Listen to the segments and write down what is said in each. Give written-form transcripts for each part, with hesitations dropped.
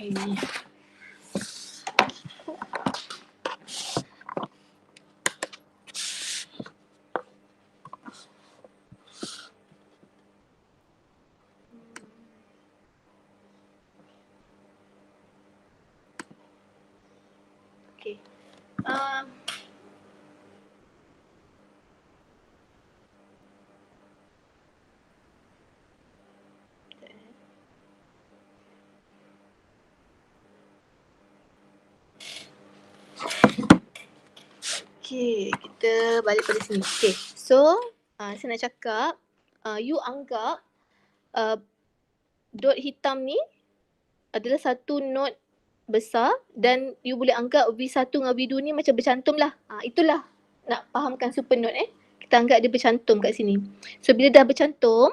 Ini. Okay. Okay, kita balik pada sini. Okay, so saya nak cakap, you anggap dot hitam ni adalah satu node besar dan you boleh anggap V1 dengan V2 ni macam bercantum lah. Itulah nak fahamkan super node Kita anggap dia bercantum kat sini. So bila dah bercantum,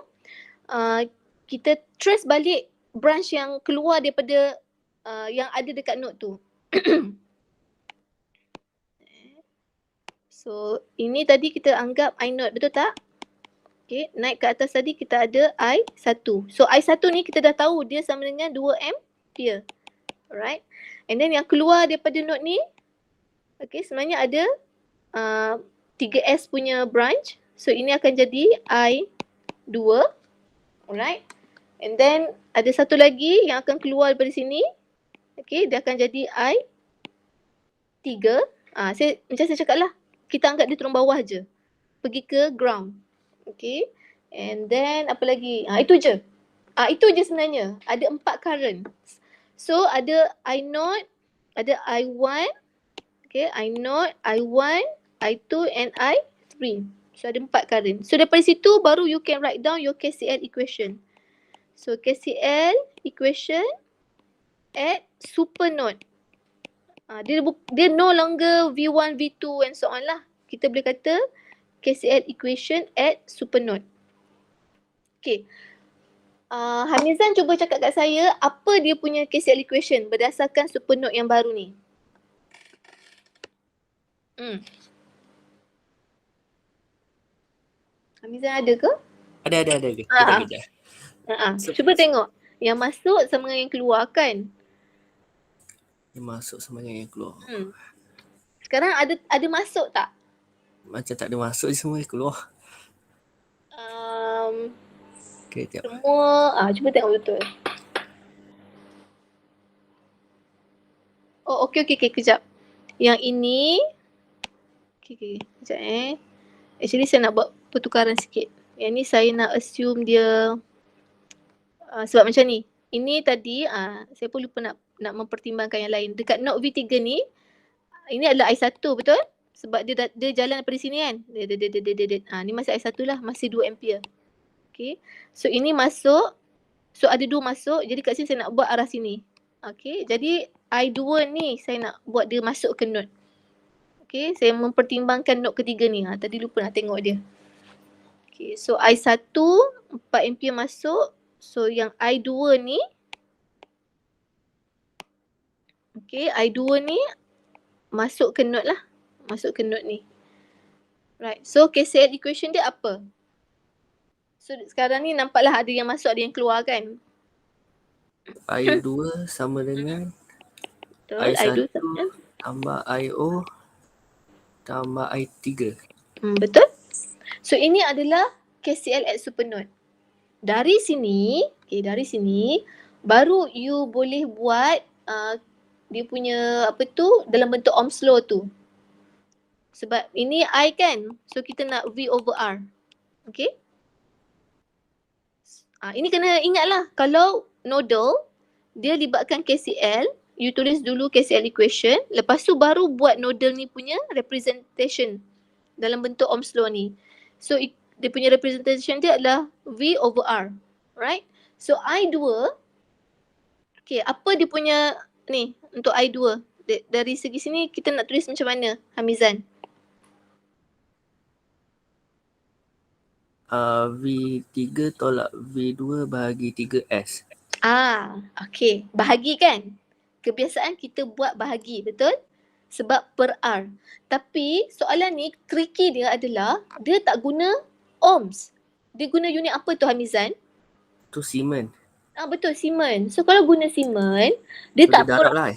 kita trace balik branch yang keluar daripada yang ada dekat node tu. So ini tadi kita anggap I node, betul tak? Okay, naik ke atas tadi kita ada I1. So I1 ni kita dah tahu dia sama dengan 2 ampere. Alright. And then yang keluar daripada node ni, okay, sebenarnya ada 3S punya branch. So ini akan jadi I2. Alright. And then ada satu lagi yang akan keluar daripada sini. Okay, dia akan jadi I3. Macam saya cakap lah, kita anggap dia turun bawah je. Pergi ke ground. Okay. And then apa lagi? Itu je. Itu je sebenarnya. Ada 4 current. So ada I0, ada I1, okay, I0, I1, I2 and I3. So ada 4 current. So daripada situ baru you can write down your KCL equation. So KCL equation at super node. Dia no longer V1, V2 and so on lah. Kita boleh kata KCL equation at super node. Okay. Hamizan cuba cakap kat saya apa dia punya KCL equation berdasarkan super node yang baru ni. Hamizan ada ke? Ada. Kejap. Cuba tengok. Yang masuk sama dengan yang keluar kan? Yang masuk sama dengan yang keluar. Sekarang ada masuk tak? Macam tak ada masuk je, semua keluar. Okay, sekejap. Semua, cuba tengok betul. Oh, okey, kejap. Yang ini, kejap Actually saya nak buat pertukaran sikit. Yang ni saya nak assume dia, sebab macam ni. Ini tadi, saya pun lupa nak mempertimbangkan yang lain. Dekat node V3 ni, ini adalah I1 betul? Sebab dia jalan daripada sini kan. Ni masih I1 lah, masih 2 ampere. Okay. So ini masuk. So ada 2 masuk. Jadi kat sini saya nak buat arah sini. Okay. Jadi I2 ni saya nak buat dia masuk ke node. Okay. Saya mempertimbangkan node ketiga ni. Tadi lupa nak tengok dia. Okay. So I1 4 ampere masuk. So yang I2 ni, okay, I2 ni masuk ke node lah. Masuk ke node ni. Right. So KCL equation dia apa? So sekarang ni nampaklah ada yang masuk, ada yang keluar kan? I2 sama dengan I1 tambah IO tambah I3. Betul. So ini adalah KCL at super node. Dari sini baru you boleh buat dia punya apa tu dalam bentuk Ohm's law tu. Sebab ini I kan. So kita nak V over R. Okay. Ini kena ingatlah, kalau nodal dia libatkan KCL, you tulis dulu KCL equation, lepas tu baru buat nodal ni punya representation dalam bentuk Ohm's law ni. So dia punya representation dia adalah V over R. Right? So I2, okay, apa dia punya ni untuk I2? Dari segi sini kita nak tulis macam mana, Hamizan? V3 tolak V2 bahagi 3S. Okay. Bahagi kan? Kebiasaan kita buat bahagi, betul? Sebab per R. Tapi soalan ni tricky dia adalah dia tak guna ohms. Dia guna unit apa tu, Hamizan? Tu Siemens. Betul, Siemens. So kalau guna Siemens, dia So, tak dia per... darab lah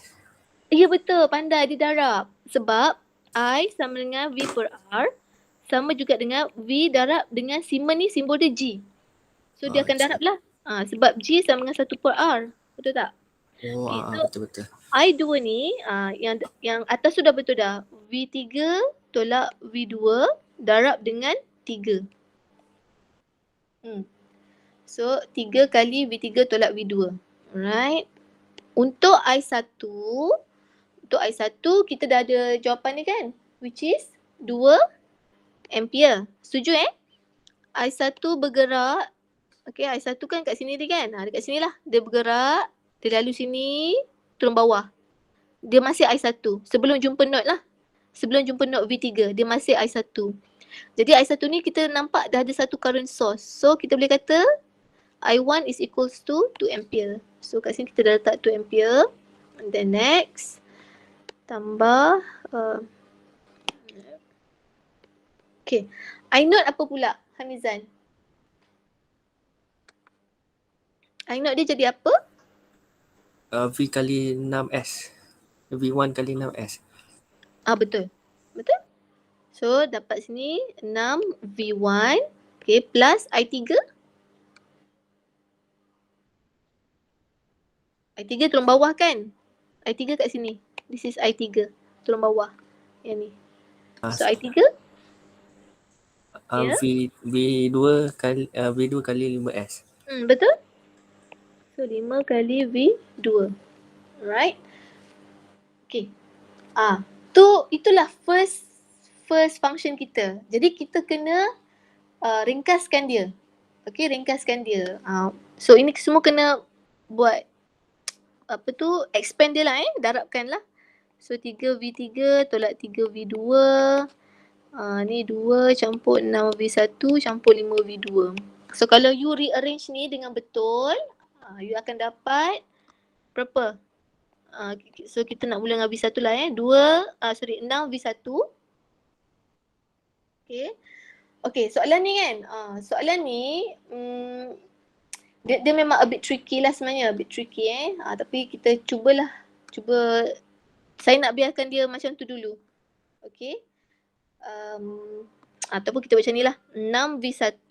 Ya betul, pandai dia darab. Sebab I sama dengan V per R sama juga dengan V darab dengan Siemens ni simbol dia G. So dia akan darab lah. Sebab G sama dengan 1 per R. Betul tak? Okay, so betul-betul. I2 ni yang atas sudah betul dah. V3 tolak V2 darab dengan 3. So 3 kali V3 tolak V2. Alright. Untuk I1 kita dah ada jawapan ni kan? Which is 2 ampere. Setuju I1 bergerak. Okay, I1 kan kat sini dia kan? Dekat sini lah. Dia bergerak. Dia lalu sini. Turun bawah. Dia masih I1. Sebelum jumpa node lah. Sebelum jumpa node V3. Dia masih I1. Jadi I1 ni kita nampak dah ada satu current source. So kita boleh kata I1 is equals to 2 ampere. So kat sini kita dah letak 2 ampere. And then next. Tambah. Okay. I note apa pula Hamizan? I note dia jadi apa? V kali 6S. V1 kali 6S. Betul. Betul. So dapat sini 6 V1. Okay, plus I3. I3 turun bawah kan? I3 kat sini. This is I3. Turun bawah. Yang ni. So I3. V2 kali 5S. Betul. So 5 kali V2. Alright. Okay. Itulah first function kita. Jadi kita kena ringkaskan dia. Okay, ringkaskan dia. So ini semua kena buat expand dia lah darabkan lah. So 3V3 tolak 3V2. Ni 2 campur 6V1 campur 5V2. So kalau you rearrange ni dengan betul, you akan dapat berapa? So kita nak mula dengan V1 lah 6V1. Okay, soalan ni kan. Soalan ni dia memang a bit tricky lah sebenarnya. A bit tricky tapi kita cuba saya nak biarkan dia macam tu dulu. Okay. Ataupun kita buat macam ni lah. 6V1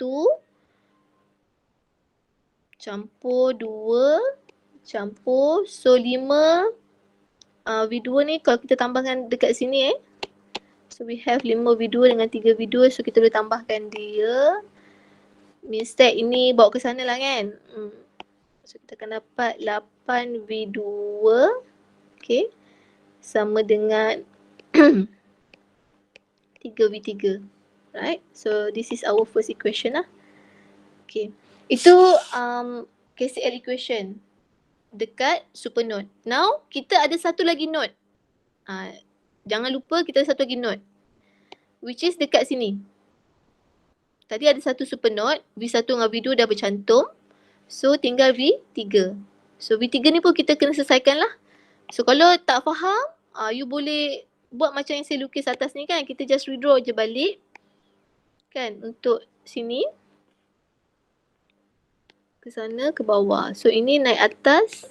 campur 2 campur. So 5 V2 ni kalau kita tambahkan dekat sini so we have 5V2 dengan 3V2. So kita boleh tambahkan dia. Instead ini bawa ke sana lah kan. So kita akan dapat 8V2. Okay. Sama dengan 3V3. Right. So this is our first equation lah. Okay. Itu KCL equation dekat supernode. Now kita ada satu lagi node. Jangan lupa kita ada satu lagi node. Which is dekat sini. Tadi ada satu supernode. V1 dengan V2 dah bercantum. So tinggal V3. So V3 ni pun kita kena selesaikan lah. So kalau tak faham, you boleh buat macam yang saya lukis atas ni kan. Kita just redraw je balik. Kan untuk sini. Ke sana, ke bawah. So ini naik atas.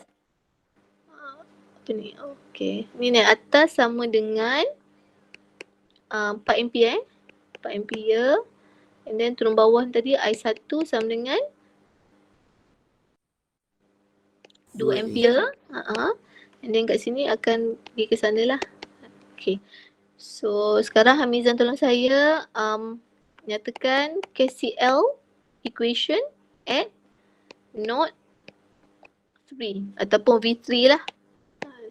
Apa ni? Okay. Ni naik atas sama dengan 4 ampere 4 ampere. And then turun bawah tadi I1 sama dengan 2 ampere. And then kat sini akan pergi ke sana lah. Okay. So sekarang Hamizan tolong saya nyatakan KCL equation at node 3 ataupun V3 lah.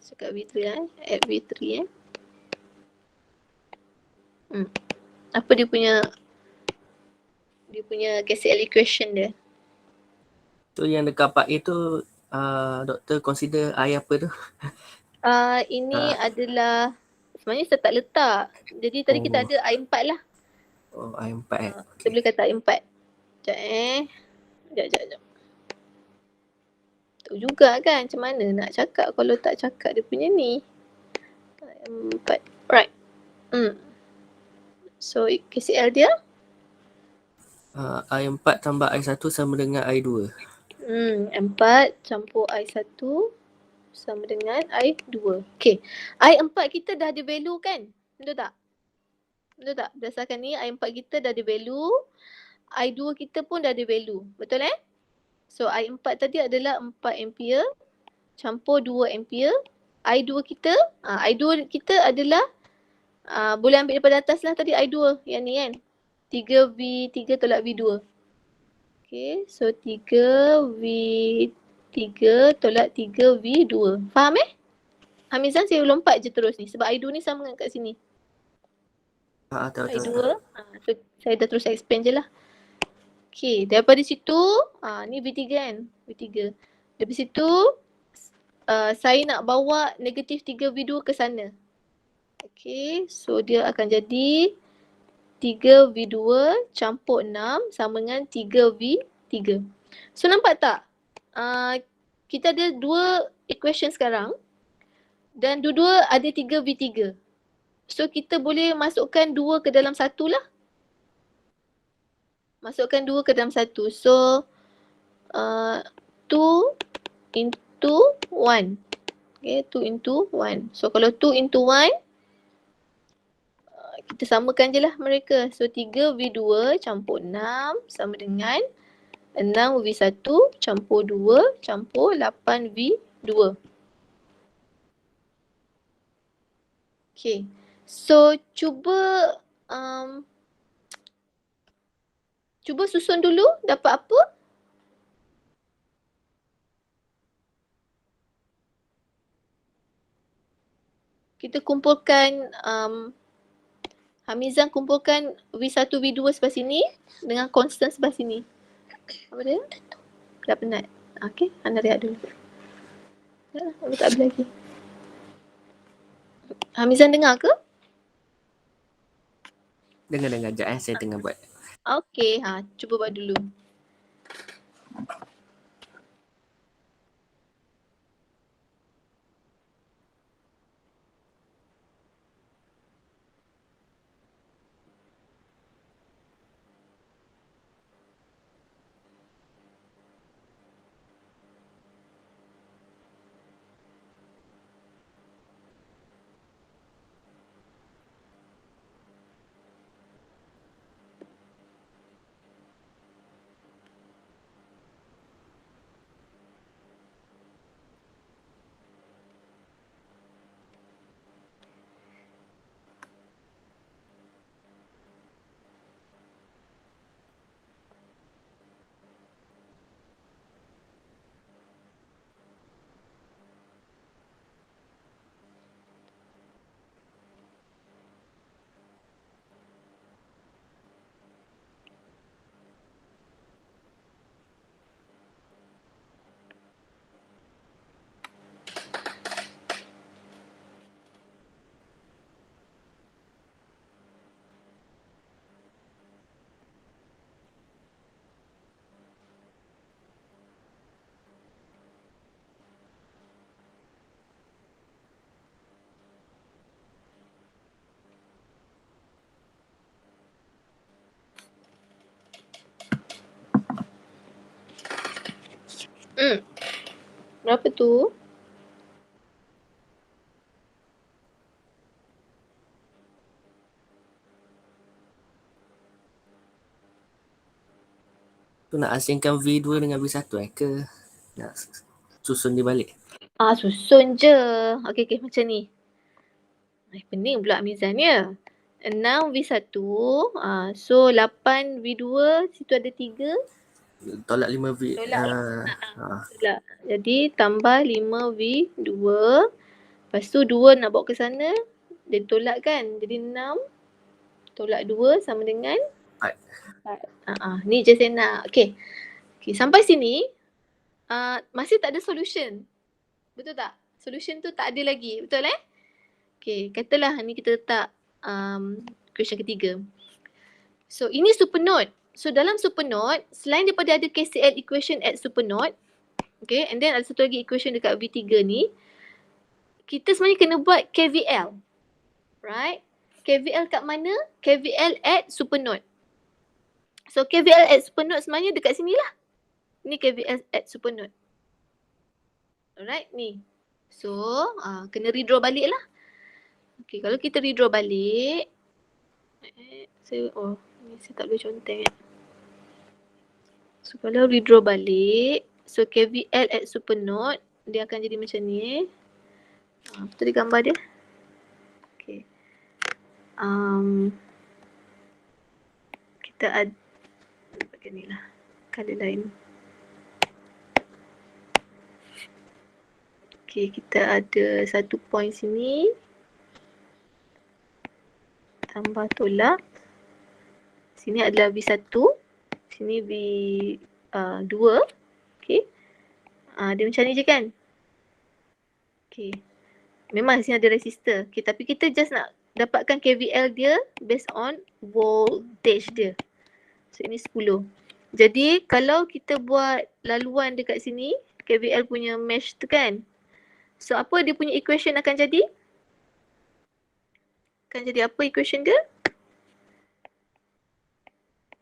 Cakap V3 lah at V3 Apa dia punya KCL equation dia? So yang dekat part A tu doktor consider I apa tu? Ini adalah sebenarnya saya tak letak. Jadi tadi kita ada I4 lah. I4 Kita boleh kata I4. Sekejap. Tahu juga kan macam mana nak cakap kalau tak cakap dia punya ni. I4. Right. So KCL dia? I4 tambah I1 sama dengan I2. 4 campur I1 sama dengan I2. Okay. I4 kita dah ada value kan? Betul tak? Betul tak? Berdasarkan ni I4 kita dah ada value. I2 kita pun dah ada value. Betul So I4 tadi adalah 4 ampere campur 2 ampere. I2 kita adalah boleh ambil daripada atas lah tadi I2 yang ni kan. 3V3 tolak V2. Okay, so 3V3 tolak 3V2. Faham Hamizan saya lompat je terus ni sebab I2 ni sama dengan kat sini. Tahu. I2, so saya dah terus expand je lah. Okay, daripada situ, ni V3 kan, V3. Dari situ, saya nak bawa negatif 3V2 ke sana. Okay, so dia akan jadi 3V2 campur 6 sama dengan 3V3. So nampak tak? Kita ada dua equation sekarang dan dua-dua ada 3V3. So kita boleh masukkan 2 ke dalam 1 lah. Masukkan 2 ke dalam 1. So 2 into 1. Okay, 2 into 1. So kalau 2 into 1, kita samakan je lah mereka. So 3V2 campur 6 sama dengan 6V1 campur 2 campur 8V2. Okay. So cuba susun dulu dapat apa? Kita kumpulkan Hamizan kumpulkan V1, V2 sebelah sini dengan constant sebelah sini. Apa dia? Dah penat. Okay, anda rehat dulu. Dah, aku tak boleh lagi. Hamizan dengar ke? Dengar sekejap saya tengah buat. Okay, cuba buat dulu. Berapa tu? Tu nak asingkan V2 dengan V1 ke nak susun dia balik? Susun je. Okay, macam ni. Pening pula Hamizan ya. 6V1, so 8V2, situ ada 3. Tolak 5V. Tolak. Jadi tambah 5V2. Lepas tu 2 nak bawa ke sana, dia tolak kan. Jadi 6 tolak 2 sama dengan 4. Ni je saya nak. Okay, sampai sini masih tak ada solution. Betul tak? Solution tu tak ada lagi. Betul Okay, katalah ni kita letak question ketiga. So ini supernode. So dalam supernode, selain daripada ada KCL equation at supernode, okay, and then ada satu lagi equation dekat V3 ni, kita sebenarnya kena buat KVL. Right? KVL kat mana? KVL at supernode. So KVL at supernode sebenarnya dekat sini lah. Ni KVL at supernode. Alright, ni. So, kena redraw balik lah. Okay, kalau kita redraw balik. Ni saya tak boleh conteng. So, kalau redraw balik. So, KVL at supernode. Dia akan jadi macam ni. Betul dia gambar dia. Okay. Kita ada bagian ni lah. Color lain. Okay, kita ada satu point sini. Tambah tolak. Sini adalah V1. Sini V2. Okay. Dia macam ni je kan? Okay. Memang sini ada resistor. Okay, tapi kita just nak dapatkan KVL dia based on voltage dia. So, ini 10. Jadi, kalau kita buat laluan dekat sini, KVL punya mesh tu kan? So, apa dia punya equation akan jadi? Akan jadi apa equation dia?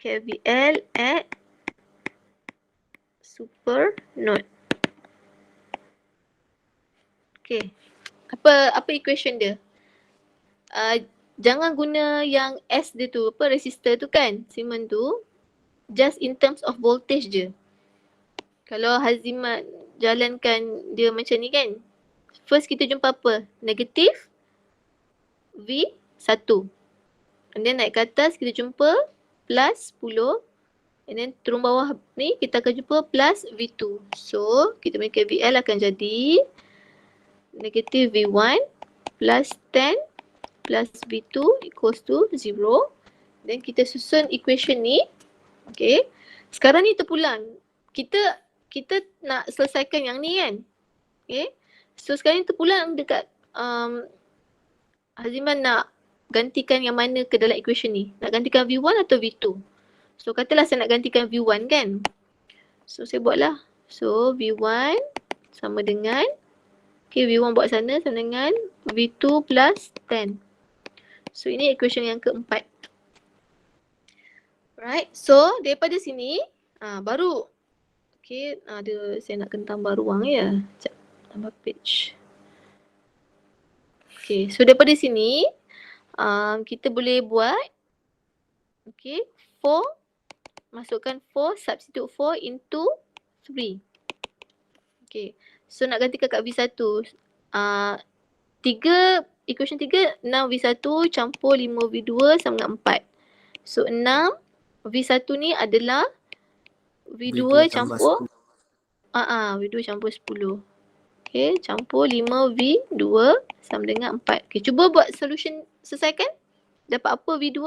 KVL at supernode. Okay. Apa equation dia? Jangan guna yang S dia tu, resistor tu kan, Siemens tu. Just in terms of voltage je. Kalau Hazimat jalankan dia macam ni kan. First kita jumpa apa? Negatif V1. And then naik ke atas kita jumpa plus 10. And then turun bawah ni kita akan jumpa plus V2. So kita punya KVL akan jadi negatif V1 plus 10 plus V2 equals to 0. Then kita susun equation ni. Okay. Sekarang ni terpulang. Kita nak selesaikan yang ni kan. Okay. So sekarang ni terpulang dekat Haziman nak gantikan yang mana ke dalam equation ni. Nak gantikan V1 atau V2. So katalah saya nak gantikan V1 kan. So saya buatlah. So V1 sama dengan. Okay, V1 buat sana sama dengan V2 plus 10. So ini equation yang keempat. Right. So daripada sini baru. Okay, saya nak kena tambah ruang ya. Sekejap, tambah page. Okay, so daripada sini kita boleh buat. Okay, 4. Masukkan 4, substitute 4 into 3. Okay, so nak gantikan kat V1. 3, equation 3, 6V1 campur 5V2 sama dengan 4. So 6 V1 ni adalah V2 campur V2 campur 10. Okay, campur 5V2 sama dengan 4. Okay, cuba buat solution selesaikan. Dapat apa V2?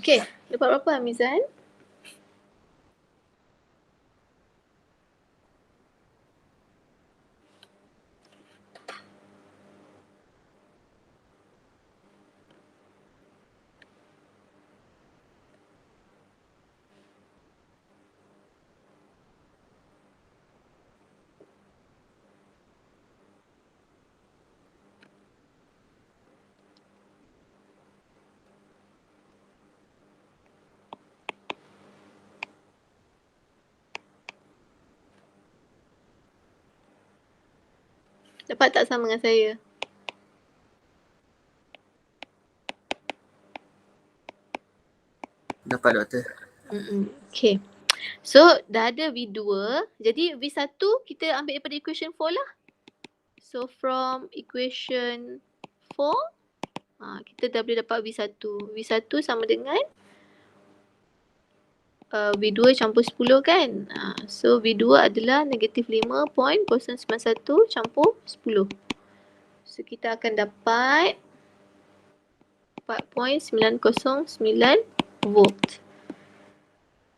Okay, dapat berapa Amizan? Dapat tak sama dengan saya? Dapat doktor. Okay. So dah ada V2. Jadi V1 kita ambil daripada equation 4 lah. So from equation 4 kita dah boleh dapat V1. V1 sama dengan V2 campur 10 kan. So V2 adalah negatif 5.091 campur 10. So kita akan dapat 4.909 volt.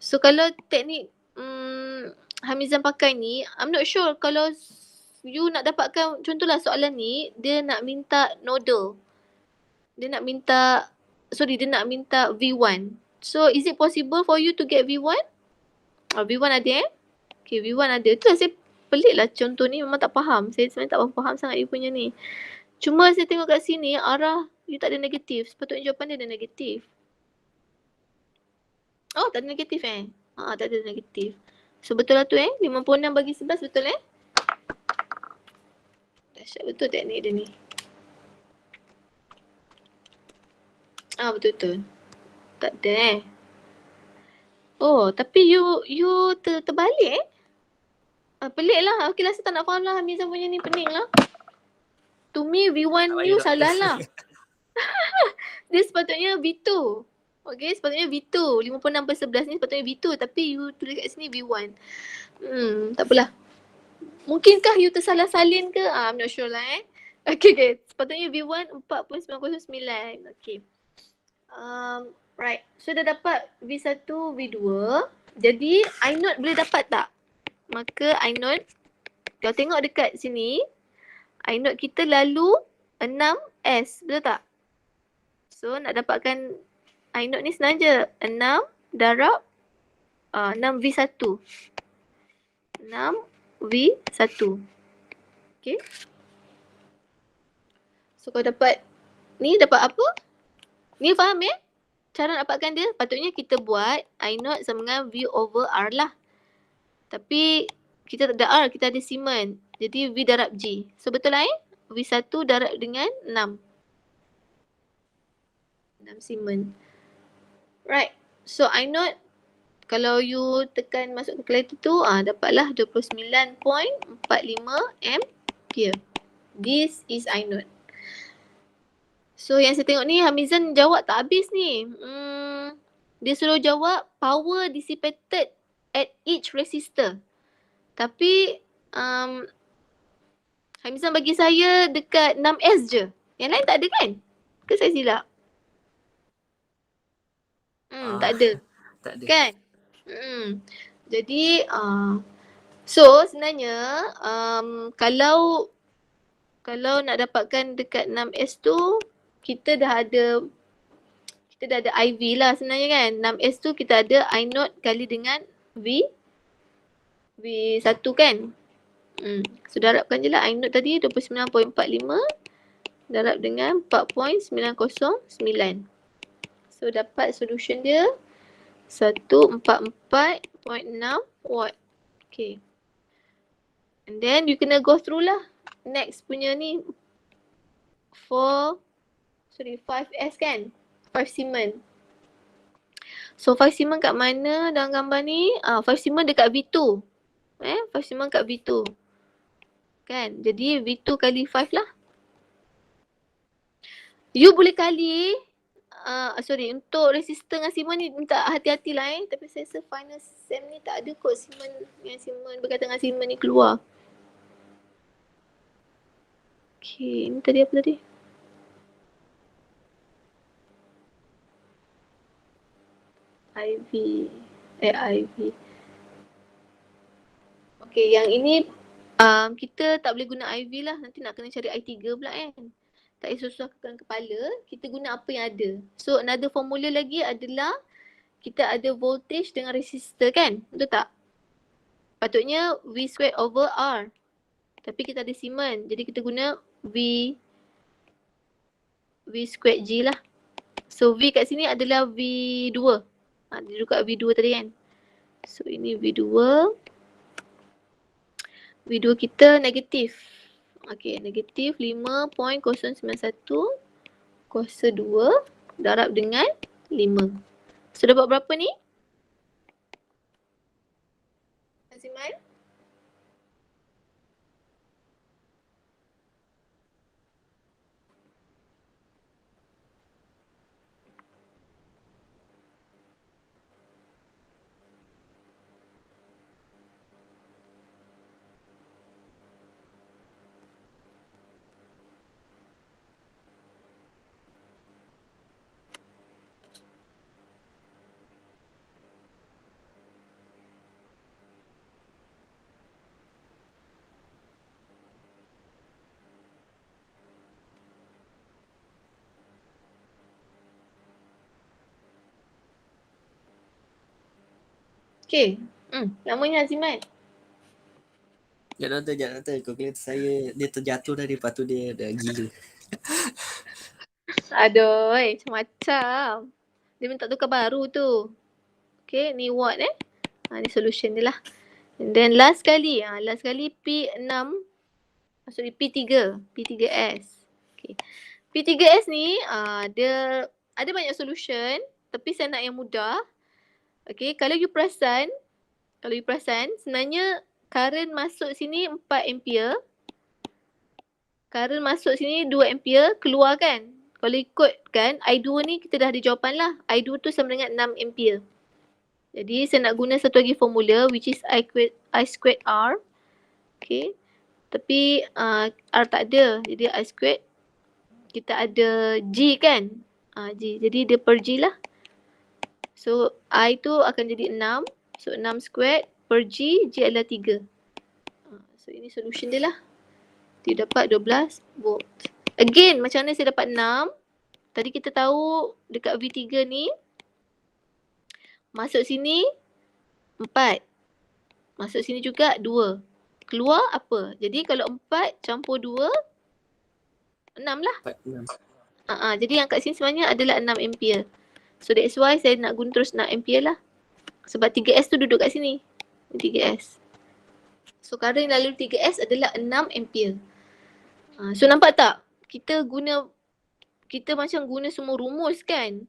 So kalau teknik Hamizan pakai ni, I'm not sure kalau you nak dapatkan, contohlah soalan ni, dia nak minta nodal. Dia nak minta V1. So is it possible for you to get V1? V1 ada Okay, V1 ada. Itulah saya pelik lah contoh ni, memang tak faham. Saya sebenarnya tak faham sangat you punya ni. Cuma saya tengok kat sini, arah you tak ada negatif. Sepatutnya jawapan dia ada negatif. Oh, tak ada negatif tak ada negatif. So betul lah tu 56 bagi 11 betul Dahsyat betul teknik dia ni. Betul-betul. Tak ada Oh, tapi you terbalik pelik lah. Okay lah, saya tak nak faham lah. Hamizan punya ni pening lah. To me, V1 you salah lah. Dia sepatutnya V2. Okay, sepatutnya V2. 56/11 ni sepatutnya V2. Tapi you tulis kat sini V1. Tak apalah. Mungkinkah you tersalah salin ke? I'm not sure lah Okay. Sepatutnya V1 4.909. Okay. Right. So dah dapat V1, V2. Jadi I0 boleh dapat tak? Maka I0, kalau tengok dekat sini, I0 kita lalu 6S. Betul tak? So nak dapatkan I0 ni senang je. 6 darab 6V1. 6V1. Okay. So kalau dapat ni, dapat apa? Ni faham cara nak dapatkan dia? Patutnya kita buat I0 sama dengan V over R lah. Tapi kita tak ada R, kita ada Siemens. Jadi V darab G. So betul lah V1 darab dengan 6. 6 Siemens. Right. So I0, kalau you tekan masuk calculator tu, dapatlah 29.45 ampere. This is I0. So yang saya tengok ni, Hamizan jawab tak habis ni. Dia suruh jawab power dissipated at each resistor. Tapi Hamizan bagi saya dekat 6S je. Yang lain tak ada kan? Ke saya silap? Tak ada. Tak ada. Kan? Jadi so sebenarnya kalau nak dapatkan dekat 6S tu, kita dah ada IV lah sebenarnya kan. 6S tu kita ada I0 kali dengan V1 kan. So darabkan je lah I0 tadi 29.45 darab dengan 4.909. So dapat solution dia 144.6 watt. Okay. And then you kena go through lah. Next punya ni 5S kan? 5 Siemens. So 5 Siemens kat mana dalam gambar ni? 5 Siemens dekat V2. 5 Siemens kat V2. Kan? Jadi V2 kali 5 lah. You boleh kali untuk resistor dengan Siemens ni minta hati-hati lah Tapi saya rasa final sem ni tak ada kot Siemens berkaitan dengan Siemens ni keluar. Okay, ini tadi apa tadi? IV. Okay, yang ini kita tak boleh guna IV lah. Nanti nak kena cari I3 pula kan. Tak payah susahkan kepala. Kita guna apa yang ada. So another formula lagi adalah kita ada voltage dengan resistor kan. Betul tak? Patutnya V squared over R. Tapi kita ada Siemens. Jadi kita guna V squared G lah. So V kat sini adalah V2. Dia duduk kat V2 tadi kan. So ini V2. V2 kita negatif. Okay, negatif 5.091 kuasa 2 darab dengan 5. So dapat berapa ni? Aziman? Okay. Namanya Aziman. Sekejap doktor. Kalkulator saya dia terjatuh dah, lepas tu dia dah gila. Aduh, macam-macam. Dia minta tukar baru tu. Okay, ni what ni solution dia lah. And then last kali P6, maksudnya P3S. Okay. P3S ni dia ada banyak solution, tapi saya nak yang mudah. Okay, kalau you perasan sebenarnya current masuk sini 4 ampere. Current masuk sini 2 ampere, keluar kan? Kalau ikutkan I2 ni kita dah ada jawapan lah. I2 tu sama dengan 6 ampere. Jadi saya nak guna satu lagi formula which is I squared R. Okay. Tapi R tak ada. Jadi I squared. Kita ada G kan? G. Jadi dia per G lah. So I tu akan jadi 6. So 6 squared per G. G adalah 3. So ini solution dia lah. Dia dapat 12 volt. Again, macam mana saya dapat 6? Tadi kita tahu dekat V3 ni masuk sini 4. Masuk sini juga 2. Keluar apa? Jadi kalau 4 campur 2, 6 lah. 46. Jadi yang kat sini sebenarnya adalah 6 ampere. So that's why saya nak guna terus 6 ampere lah. Sebab 3S tu duduk kat sini. 3S. So current lalu 3S adalah 6 ampere. So nampak tak? Kita macam guna semua rumus kan?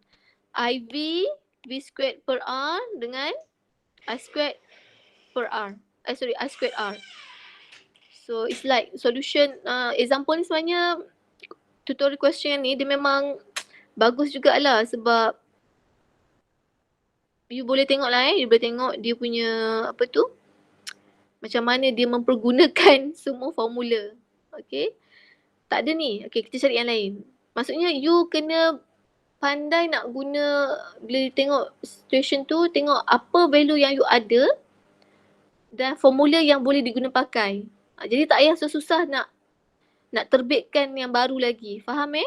IV V squared per R dengan I squared per R. I squared R. So it's like solution example ni sebenarnya tutorial question ni dia memang bagus jugalah sebab you boleh tengok lah you boleh tengok dia punya apa tu macam mana dia mempergunakan semua formula. Okay. Tak ada ni. Okay, kita cari yang lain. Maksudnya you kena pandai nak guna bila tengok situation tu, tengok apa value yang you ada dan formula yang boleh diguna pakai. Jadi tak payah susah nak terbitkan yang baru lagi. Faham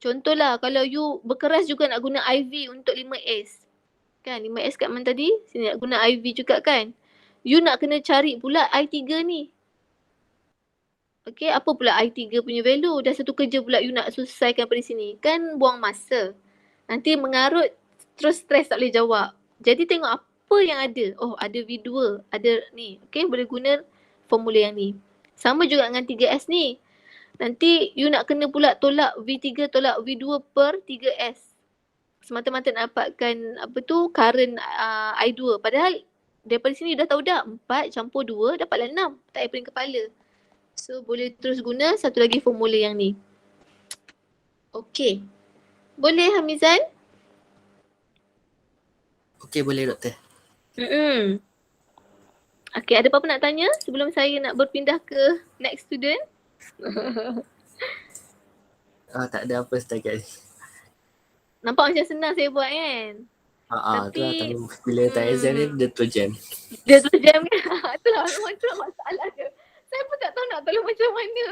Contohlah kalau you berkeras juga nak guna IV untuk 5S. Kan 5S kat mana tadi? Sini nak guna IV juga kan? You nak kena cari pula I3 ni. Okay, apa pula I3 punya value? Dah satu kerja pula you nak selesaikan pada sini. Kan buang masa. Nanti mengarut terus stres tak boleh jawab. Jadi tengok apa yang ada. Oh, ada V2. Ada ni. Okay, boleh guna formula yang ni. Sama juga dengan 3S ni. Nanti you nak kena pula tolak V3 tolak V2 per 3S. Semata-mata nak dapatkan apa tu current I2. Padahal daripada sini dah tahu dah 4 campur 2 dapatlah 6. Tak payah pening kepala. So boleh terus guna satu lagi formula yang ni. Okay. Boleh Hamizan? Okay, boleh doktor. Okay, ada apa-apa nak tanya sebelum saya nak berpindah ke next student? Tak ada apa setakat ni. Nampak macam senang saya buat kan? Tapi bila tak exam ni dia terjam. Dia terjam kan? Itulah masalah dia. Saya pun tak tahu nak tolong macam mana.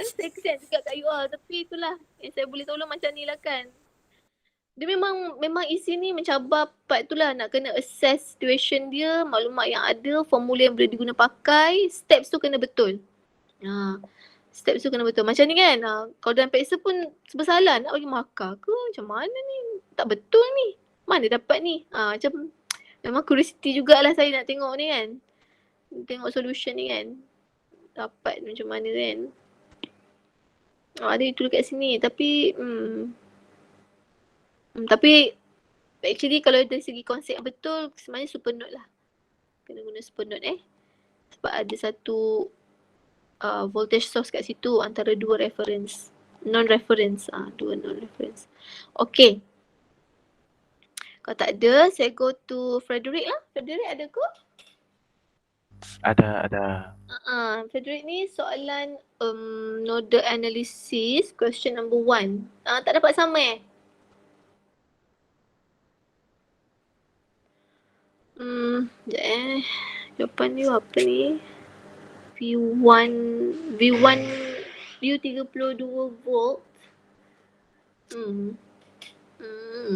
Saya kesian juga kat you all. Tapi itulah yang saya boleh tolong macam ni lah kan. Dia memang isi ni mencabar part tu lah. Nak kena assess situation dia, maklumat yang ada, formula yang boleh diguna pakai, steps tu kena betul. Steps tu kena betul. Macam ni kan, kalau dalam peksa pun bersalah nak bagi markah ke macam mana ni. Tak betul ni. Mana dapat ni. Macam memang curiosity jugalah saya nak tengok ni kan. Tengok solution ni kan. dapat macam mana kan. Ada itu dekat sini tapi tapi actually kalau dari segi konsep yang betul sebenarnya super node lah. Kena guna super node sebab ada satu voltage source kat situ antara dua reference. Non-reference. Dua non-reference. Okay. Kalau tak ada, saya go to Frederick lah. Frederick ada ke? Ada. Frederick ni soalan node analysis question number 1. Tak dapat sama sekejap jawapan dia apa ni? V1 view 32 volt.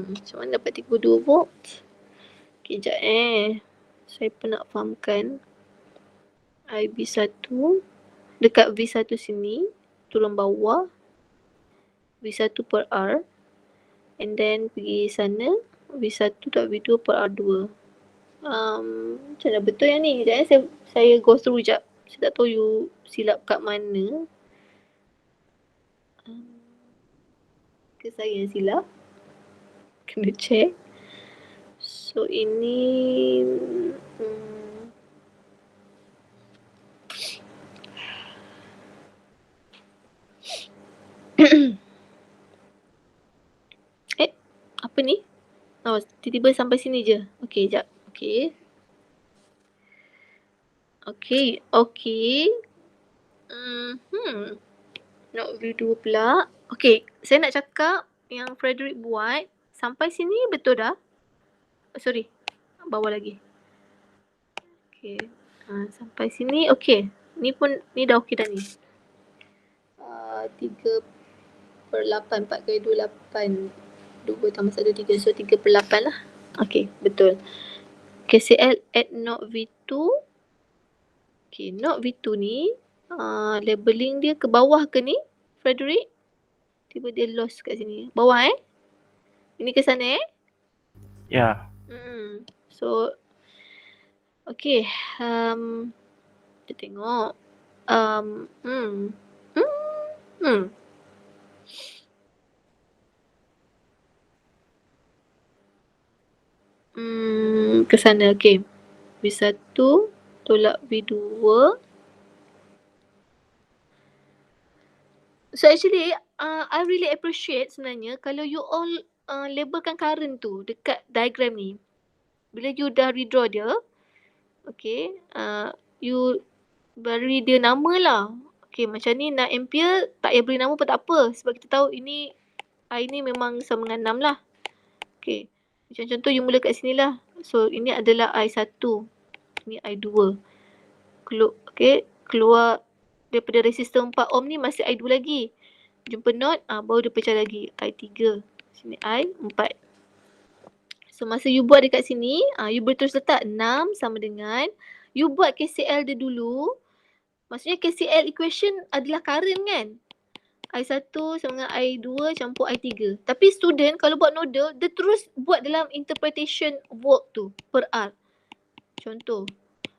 Macam mana dapat 32 volt? Okay, sekejap saya pun nak fahamkan. IB1 dekat V1 sini turun bawah V1 per R and then pergi sana V1.V2 per R2. Macam mana betul yang ni? Sekejap saya go through sekejap. Saya tak tahu you silap kat mana. Ke saya yang silap? Kena check. So ini apa ni? Tiba-tiba sampai sini je. Okay, sekejap. Okay. Not view 2 pula. Okay, saya nak cakap yang Frederick buat sampai sini betul dah? Sorry, bawah lagi. Okay, sampai sini okay. Ni dah okay dah ni. 3/8, 4/2, 8. 2 tambah 1, 3. So 3/8 lah. Okay, betul. KCL at node V2. Okay, node V2 ni labeling dia ke bawah ke ni, Frederick? Tiba dia lost kat sini. Bawah Ini ke sana Ya. So okay. Kita tengok. Ke sana, okay. V1 tolak V2. So actually, I really appreciate sebenarnya kalau you all labelkan current tu dekat diagram ni. Bila you dah redraw dia, okay, you beri dia nama lah. Okay, macam ni 6 ampere, tak payah beri nama pun tak apa. Sebab kita tahu ini, I ni memang sama dengan 6 lah. Okay, macam contoh you mula kat sini lah. So, ini adalah I1. Ini I2. Keluar daripada resistor 4 ohm ni masih I2 lagi. Jumpa node, baru dia pecah lagi. I3. Sini I4. So, masa you buat dekat sini, you boleh terus letak 6 sama dengan, you buat KCL dia dulu. Maksudnya KCL equation adalah current kan? I1 sama dengan I2 campur I3. Tapi student kalau buat nodal, dia terus buat dalam interpretation volt tu per R. Contoh.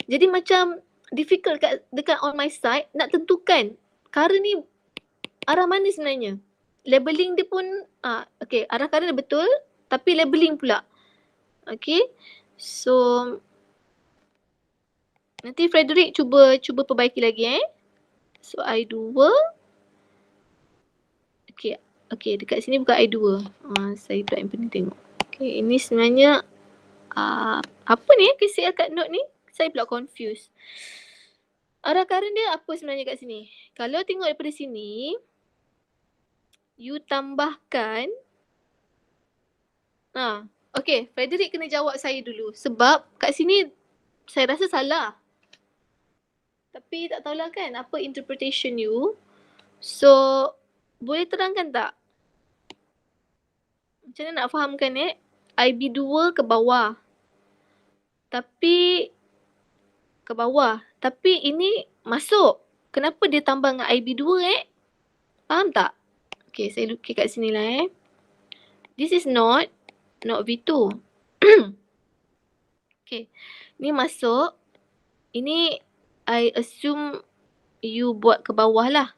Jadi macam difficult dekat on my side nak tentukan current ni arah mana sebenarnya. Labeling dia pun, okay, arah current dia betul tapi labeling pula. Okay. So, nanti Frederick cuba perbaiki lagi So I2. Okay, dekat sini bukan I2. Saya pula yang penting tengok. Okay, ini sebenarnya apa ni KCL kat node ni? Saya pula confused. Arah current dia apa sebenarnya kat sini? Kalau tengok daripada sini, you tambahkan. Okay, Frederick kena jawab saya dulu. Sebab kat sini saya rasa salah. Tapi tak tahulah kan apa interpretation you. So, boleh terangkan tak? Macam mana nak fahamkan IB2 ke bawah. Tapi ini masuk. Kenapa dia tambah dengan IB2 Faham tak? Okay, saya lukis kat sini lah This is not V2. Okay, ni masuk. Ini I assume you buat ke bawah lah.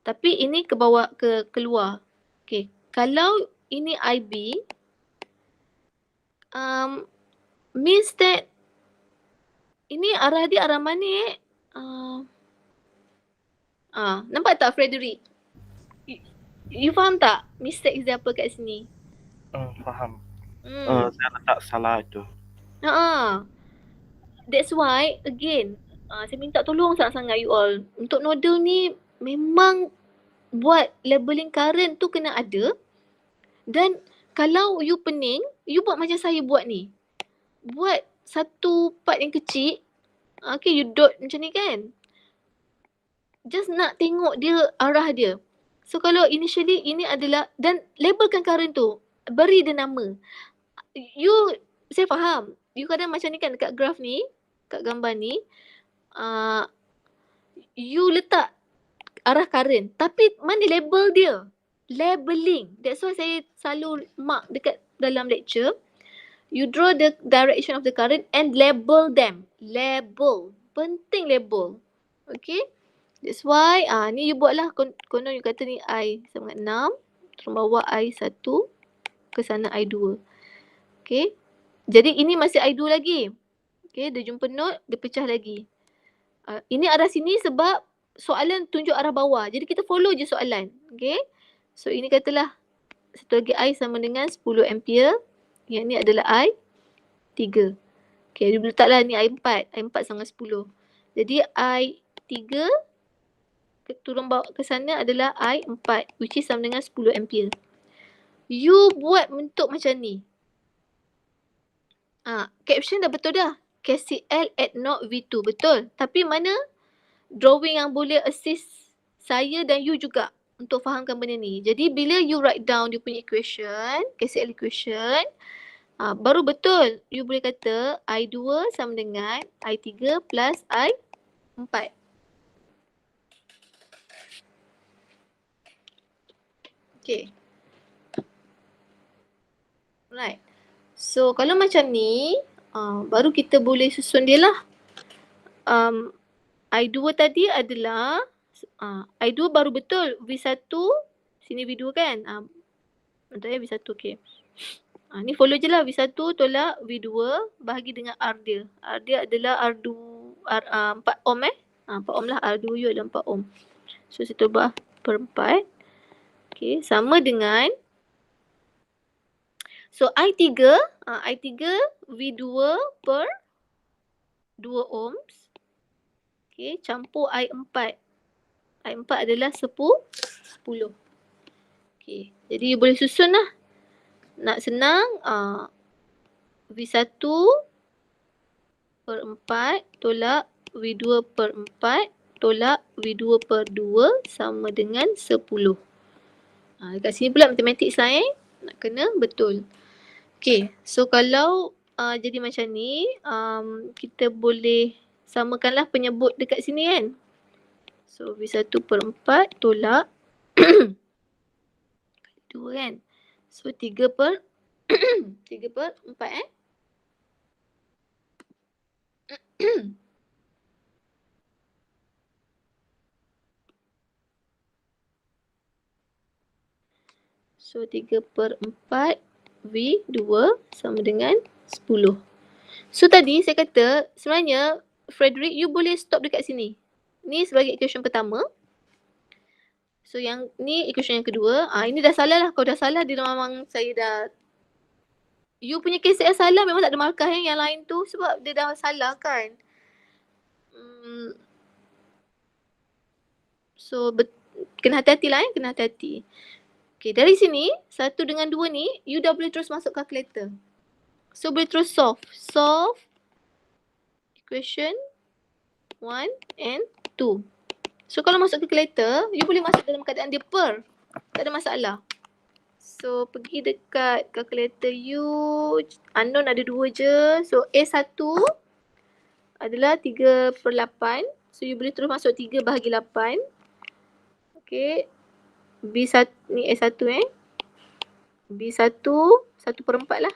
Tapi ini ke bawah, keluar. Okay. Kalau ini IB, means that ini arah dia arah mana nampak tak Frederick? You faham tak mistake dia apa kat sini? Faham. Hmm. Saya letak salah itu. That's why again saya minta tolong sangat-sangat you all. Untuk nodal ni memang buat labeling current tu kena ada. Dan kalau you pening, you buat macam saya buat ni. Buat satu part yang kecil. Okay, you dot macam ni kan. Just nak tengok dia arah dia. So kalau initially ini adalah, dan labelkan current tu. Beri dia nama. Saya faham. You kadang macam ni kan dekat graf ni. Kat gambar ni. You letak arah current. Tapi mana label dia? Labeling. That's why saya selalu mark dekat dalam lecture. You draw the direction of the current and label them. Label. Penting label. Okay. That's why ni you buatlah. Konon you kata ni I sama dengan 6. Terus bawa I1 ke sana I2. Okay. Jadi ini masih I2 lagi. Okay. Dia jumpa node. Dia pecah lagi. Ini arah sini sebab soalan tunjuk arah bawah. Jadi kita follow je soalan. Okay. So ini katalah satu lagi I sama dengan 10 ampere. Yang ni adalah I3. Okay, dia letaklah ni I4. I4 sama 10. Jadi I3 turun bawah ke sana adalah I4. Which is sama dengan 10 ampere. You buat bentuk macam ni. Caption dah betul dah. KCL at not V2. Betul. Tapi mana drawing yang boleh assist saya dan you juga untuk fahamkan benda ni. Jadi bila you write down dia punya equation, KCL equation, baru betul you boleh kata I2 sama dengan I3 plus I4. Okay. Right. So kalau macam ni, baru kita boleh susun dia lah. I2 tadi adalah I2 baru betul V1, sini V2 kan. Bentar ya, V1 okay. Ni follow je lah V1 tolak V2 bahagi dengan R dia. R dia adalah R2, 4 ohm 4 ohm lah, R2 adalah 4 ohm. So saya tubah per 4. Okay, sama dengan, so I3 V2 per 2 ohms. Okay, campur I4. I4 adalah 10. Okay, jadi you boleh susun lah. Nak senang, V1 per 4 tolak V2 per 4 tolak V2 per 2 sama dengan 10. Dekat sini pula matematik lah nak kena betul. Okay, so kalau jadi macam ni, kita boleh samakanlah penyebut dekat sini kan. So V1 per 4 tolak 2 kan. So 3 per 3 per 4 So 3 per 4 V2 sama dengan 10. So tadi saya kata sebenarnya Frederick you boleh stop dekat sini. Ni sebagai equation pertama. So yang ni equation yang kedua. Ini dah salah lah. Kalau dah salah dia memang saya dah, you punya KCL salah memang tak ada markah yang lain tu sebab dia dah salah kan. So kena hati-hati lah kena hati-hati. Okay, dari sini 1 dengan 2 ni you dah boleh terus masuk calculator. So boleh terus solve equation 1 and 2. So kalau masuk calculator, you boleh masuk dalam keadaan dia per. Tak ada masalah. So pergi dekat calculator you, unknown ada 2 je. So A1 adalah 3 per 8. So you boleh terus masuk 3 bahagi 8. Okay. B1 ni A1 B1 1 per 4 lah.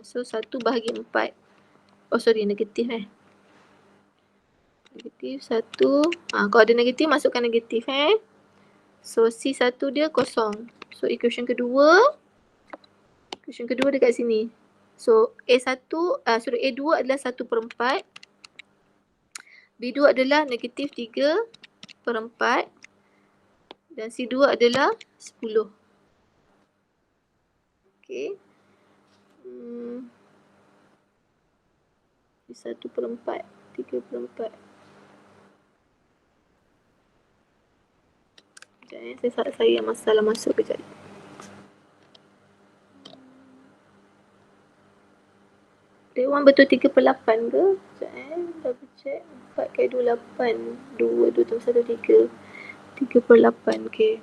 So 1 bahagi 4. Oh sorry negatif Negatif 1. Kalau ada negatif, masukkan negatif So C1 dia kosong. So equation kedua dekat sini. So A2 adalah 1/4. B2 adalah negatif 3/4. Dan C2 adalah 10. Okay. 1/4, 3/4. Sekejap saya masalah masuk kejap. Dewan betul 3/8 ke? Sekejap double check. 4 kali 2, 8. 2 tambah 1, 3. 3/8, okay.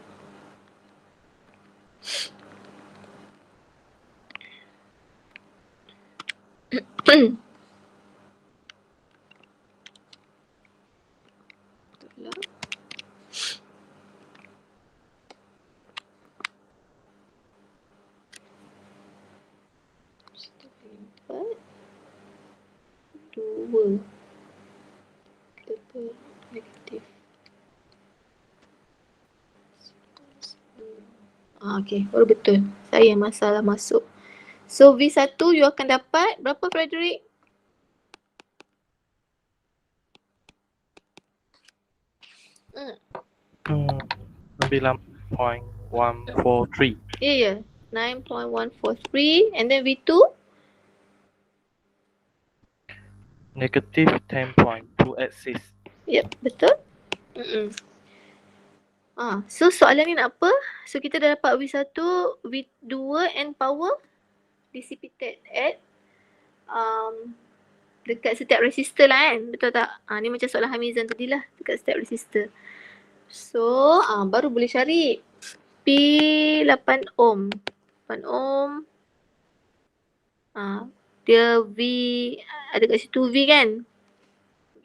Betul lah. Dua negatif. Okay, baru betul. Saya masalah masuk. So V1 you akan dapat berapa, Frederick? Hmm, 9.143. Ya. 9.143 and then V2 Negative 10.286. Yep, betul. So soalan ni nak apa? So kita dah dapat V1, V2 and power dissipated at dekat setiap resistor lah kan. Betul tak? Ni macam soalan Hamizan tadi lah, dekat setiap resistor. So baru boleh cari P 8 ohm. 8 ohm. Dia V ada kat situ V kan.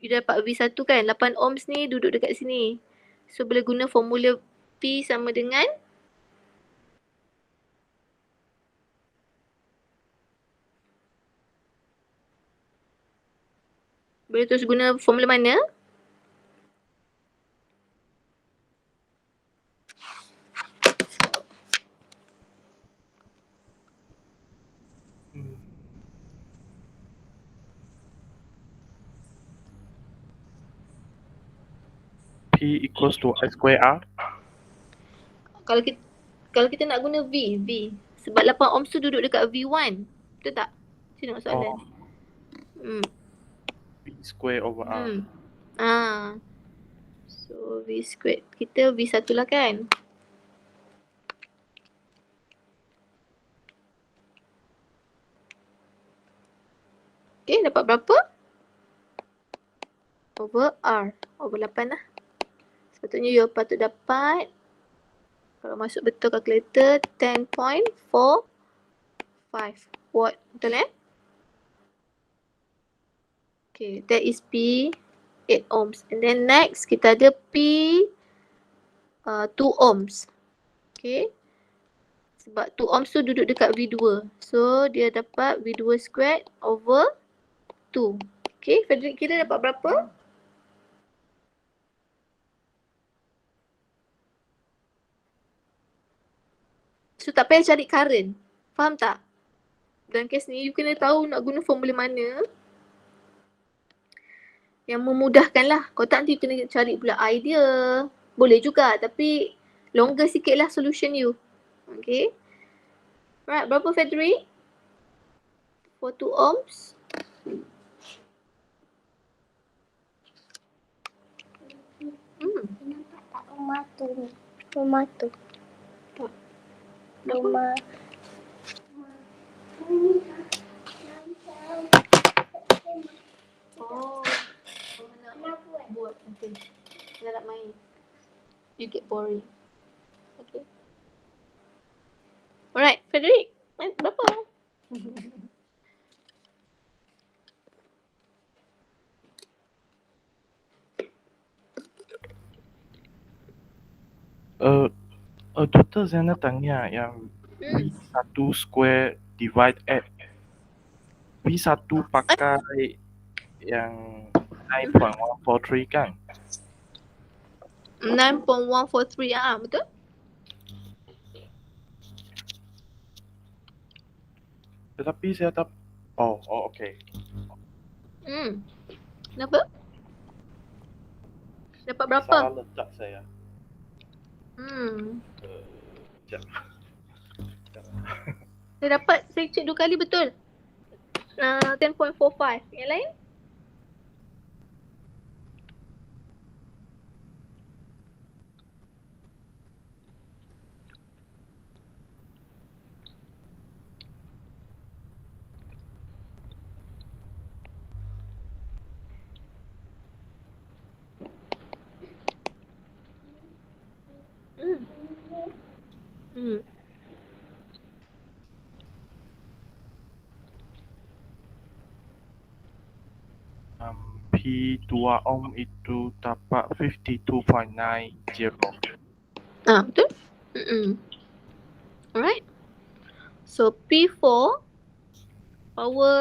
You dapat V1 kan. 8 ohms ni duduk dekat sini. So boleh guna formula P sama dengan boleh terus guna formula mana? P equals to I square R. Kalau kita nak guna V. Sebab 8 ohms tu duduk dekat V1. Betul tak? Tengok soalan. P square over R. So V squared. Kita V1 lah kan? Okay, dapat berapa? Over R. Over 8 lah. Sepatutnya you patut dapat, kalau masuk betul calculator, 10.45 watt. Betul Okay, that is P 8 ohms. And then next, kita ada P 2 ohms. Okay. Sebab 2 ohms tu duduk dekat V2. So, dia dapat V2 squared over 2. Okay, Frederick kira dapat berapa? So, tak payah cari current. Faham tak? Dalam kes ni, you kena tahu nak guna formula mana yang memudahkan lah. Kalau tak nanti you kena cari pula I dia. Boleh juga tapi longer sikit lah solution you. Okay. Alright, berapa Frederick? For 2 ohms. Nampak tak rumah tu ni? Rumah tu. Tak. Rumah. Oh. Nak buat nanti. Nak main. You get boring. Okay. Alright, Frederick. Berapa? Doktor Zana tanya yang V1 square divide at V1 pakai yang 9.143 kan? 9.143 betul? Tetapi saya tak... Oh, okey. Kenapa? Dapat berapa? Salah letak saya. Sekejap. Saya cek 2 kali betul. 10.45. Yang lain? P2 ohm itu dapat 52.90. Betul? Alright. So P4 power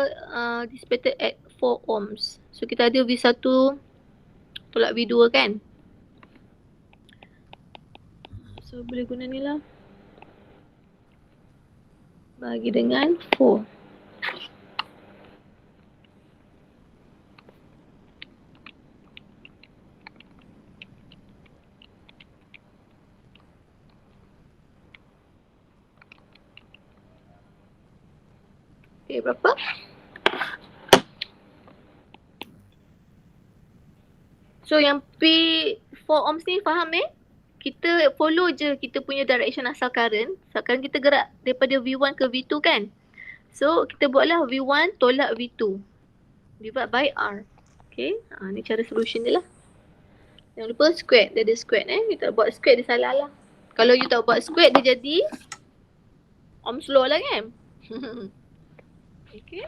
dissipated at 4 ohms. So kita ada V1 tolak V2 kan? So boleh guna ni lah. Bagi dengan 4. Okay, berapa? So yang P4 ohms ni faham kita follow je kita punya direction asal current. Sekarang kita gerak daripada V1 ke V2 kan? So kita buatlah V1 tolak V2 divide by R. Okay, ni cara solution dia lah. Jangan lupa square, dia ada square kita buat square dia salah lah. Kalau you tak buat square dia jadi Ohm's law lah kan? Okay.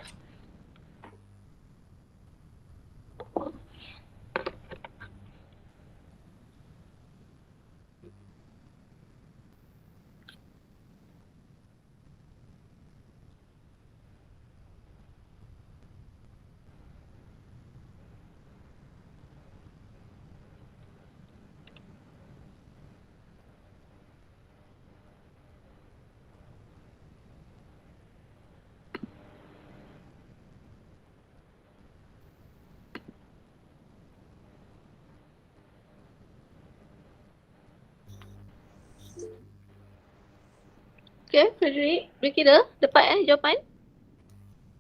Okay, Frederick, boleh kira? Dapat jawapan?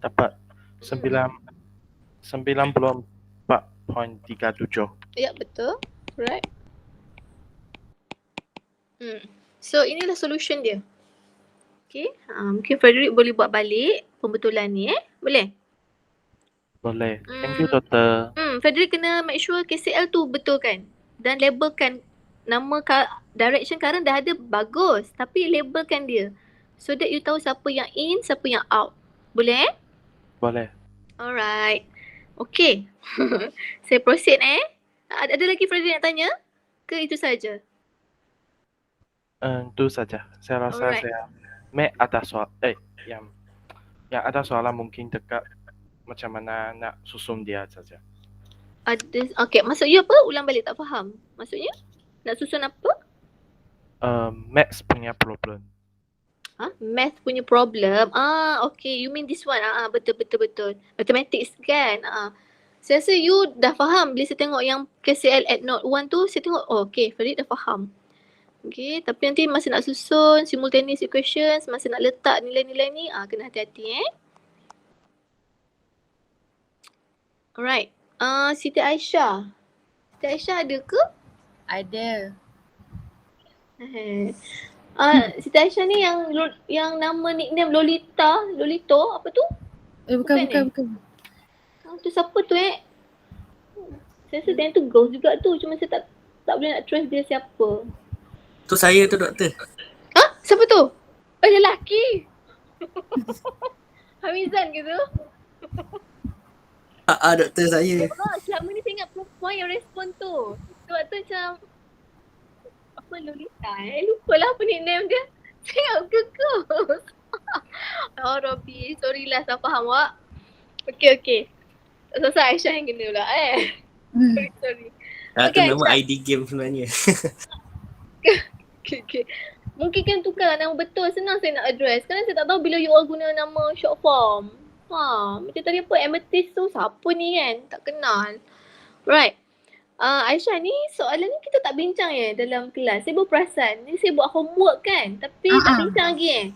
Dapat 94.37. Ya, betul. Right. So, inilah solution dia. Okay, mungkin Frederick boleh buat balik pembetulan ni Boleh? Boleh. Thank you, Doktor. Frederick kena make sure KCL tu betul kan? Dan labelkan nama direction current dah ada bagus. Tapi labelkan dia. So that you tahu siapa yang in, siapa yang out. Boleh Boleh. Alright. Okay. Saya proceed Ada lagi Frederick nak tanya? Ke itu saja? Itu saja. Saya rasa Alright. saya ada soal yang ada soalan mungkin dekat macam mana nak susun dia saja. Okay, maksud you apa? Ulang balik, tak faham. Maksudnya? Nak susun apa? Maths punya problem. Math punya problem. Okay. You mean this one? Betul. Mathematics kan? Saya rasa you dah faham bila saya tengok yang KCL at note 1 tu, saya tengok, okay, Farid dah faham. Okay, tapi nanti masa nak susun simultaneous equations, masa nak letak nilai-nilai ni, kena hati-hati Alright. Siti Aisyah. Siti Aisyah ada ke? Ada. Siti Aisyah ni yang nama nickname Lolito apa tu? Bukan. Tu siapa tu Saya rasa dia tu ghost juga tu, cuma saya tak boleh nak trace dia siapa. Tu saya tu, Doktor. Siapa tu? Lelaki. Hamizan ke tu? Doktor saya. Selama ni saya ingat perempuan yang respon tu. Sebab tu macam apa Lolita lupa lah apa nickname dia. Saya ingat Ghost. Oh Robby, sorry lah, saya faham awak. Okay. Selesai Aisyah yang kena pula Sorry. Itu Okay, memang ID game sebenarnya. Okay. Mungkin kan tukar nama betul. Senang saya nak address. Kerana saya tak tahu bila you all guna nama short form. Macam tadi apa? Amethyst tu siapa ni kan? Tak kenal. Right. Aisyah ni soalan ni kita tak bincang dalam kelas. Saya baru perasan. Ni saya buat homework kan. Tapi tak bincang lagi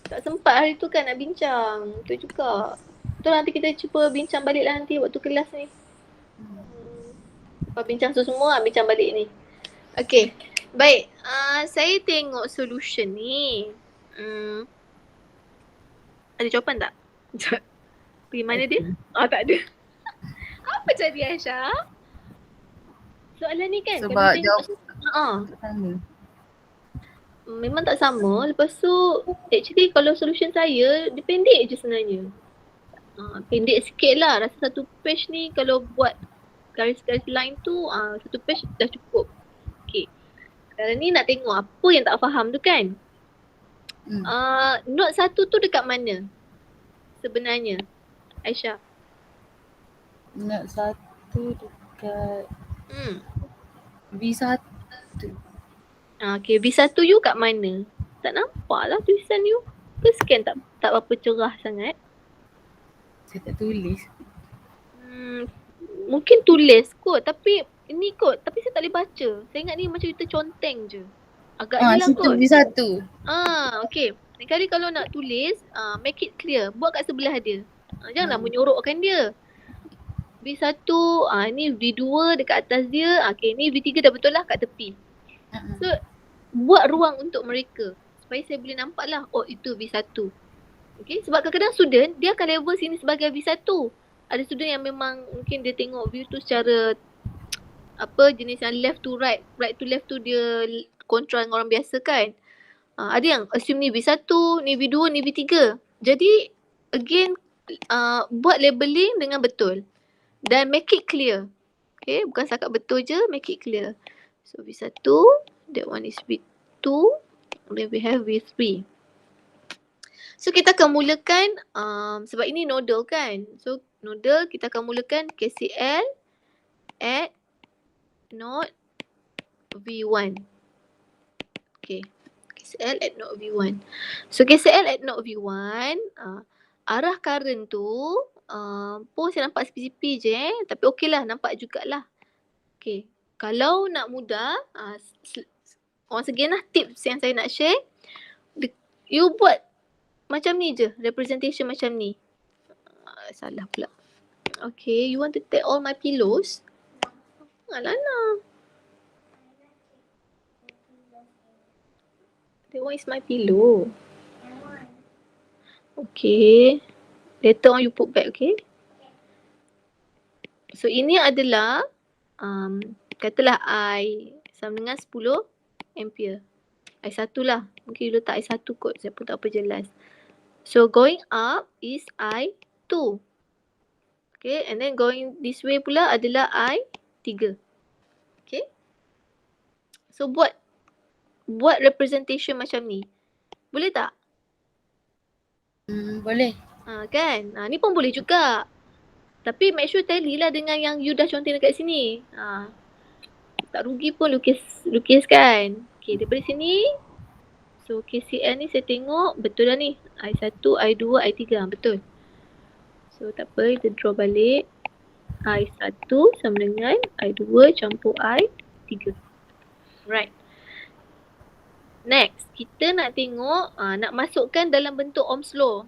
Tak sempat hari tu kan nak bincang. Tu juga. Tu nanti kita cuba bincang balik lah nanti waktu kelas ni. Bincang semua bincang balik ni. Okay. Baik. Saya tengok solution ni. Ada jawapan tak? Pergi mana dia? Tak ada. Apa jadi Aisyah? Soalan ni kan Sebab sama. Memang tak sama. Lepas tu actually kalau solution saya dia pendek je sebenarnya. Pendek sikit lah. Rasa satu page ni kalau buat garis-garis line tu satu page dah cukup. Okay. Sekarang ni nak tengok apa yang tak faham tu kan. Note 1 tu dekat mana sebenarnya Aisyah? Note 1 dekat V1. Okay, V1 you kat mana? Tak nampak lah tulisan you. Ke scan tak berapa cerah sangat? Saya tak tulis. Mungkin tulis kot tapi ini kot. Tapi saya tak boleh baca. Saya ingat ni macam kita conteng je. Agaknya lah Situ kot. V1. Okay. Lain kali kalau nak tulis, make it clear. Buat kat sebelah dia. Janganlah menyorokkan dia. V1, ni V2 dekat atas dia. Okay, ni V3 dah betul lah kat tepi. So, buat ruang untuk mereka. Supaya saya boleh nampak lah, oh itu V1. Okay, sebab kadang-kadang student, dia akan level sini sebagai V1. Ada student yang memang mungkin dia tengok view tu secara jenis yang left to right. Right to left tu dia control dengan orang biasa kan. Ada yang assume ni V1, ni V2, ni V3. Jadi, again, buat labeling dengan betul. Dan make it clear. Okay, bukan setakat betul je, make it clear. So V1, that one is V2, then we have V3. So kita akan mulakan, sebab ini nodal kan. So nodal kita akan mulakan KCL at node V1. Okay, KCL at node V1. So KCL at node V1, arah current tu, pun saya nampak CP je tapi okey lah, nampak jugalah. Okay, kalau nak mudah, once again lah tips yang saya nak share, you buat macam ni je, representation macam ni. Salah pula. Okay, you want to take all my pillows? Alana. That one is my pillow. Okay. Later on you put back, okay? So ini adalah katalah I sama dengan 10 ampere. I1 lah. Mungkin you letak I1 kot. Saya pun tak apa jelas. So going up is I2. Okay, and then going this way pula adalah I3. Okay. So buat representation macam ni. Boleh tak? Boleh. Kan? Ni pun boleh juga. Tapi make sure tally lah dengan yang you dah conteng dekat sini. Tak rugi pun lukis kan. Okay, daripada sini. So KCL ni saya tengok betul dah ni. I1, I2, I3. Betul. So tak apa, kita draw balik. I1 sama dengan I2 campur I3. Right. Next, kita nak tengok, nak masukkan dalam bentuk Ohm's law.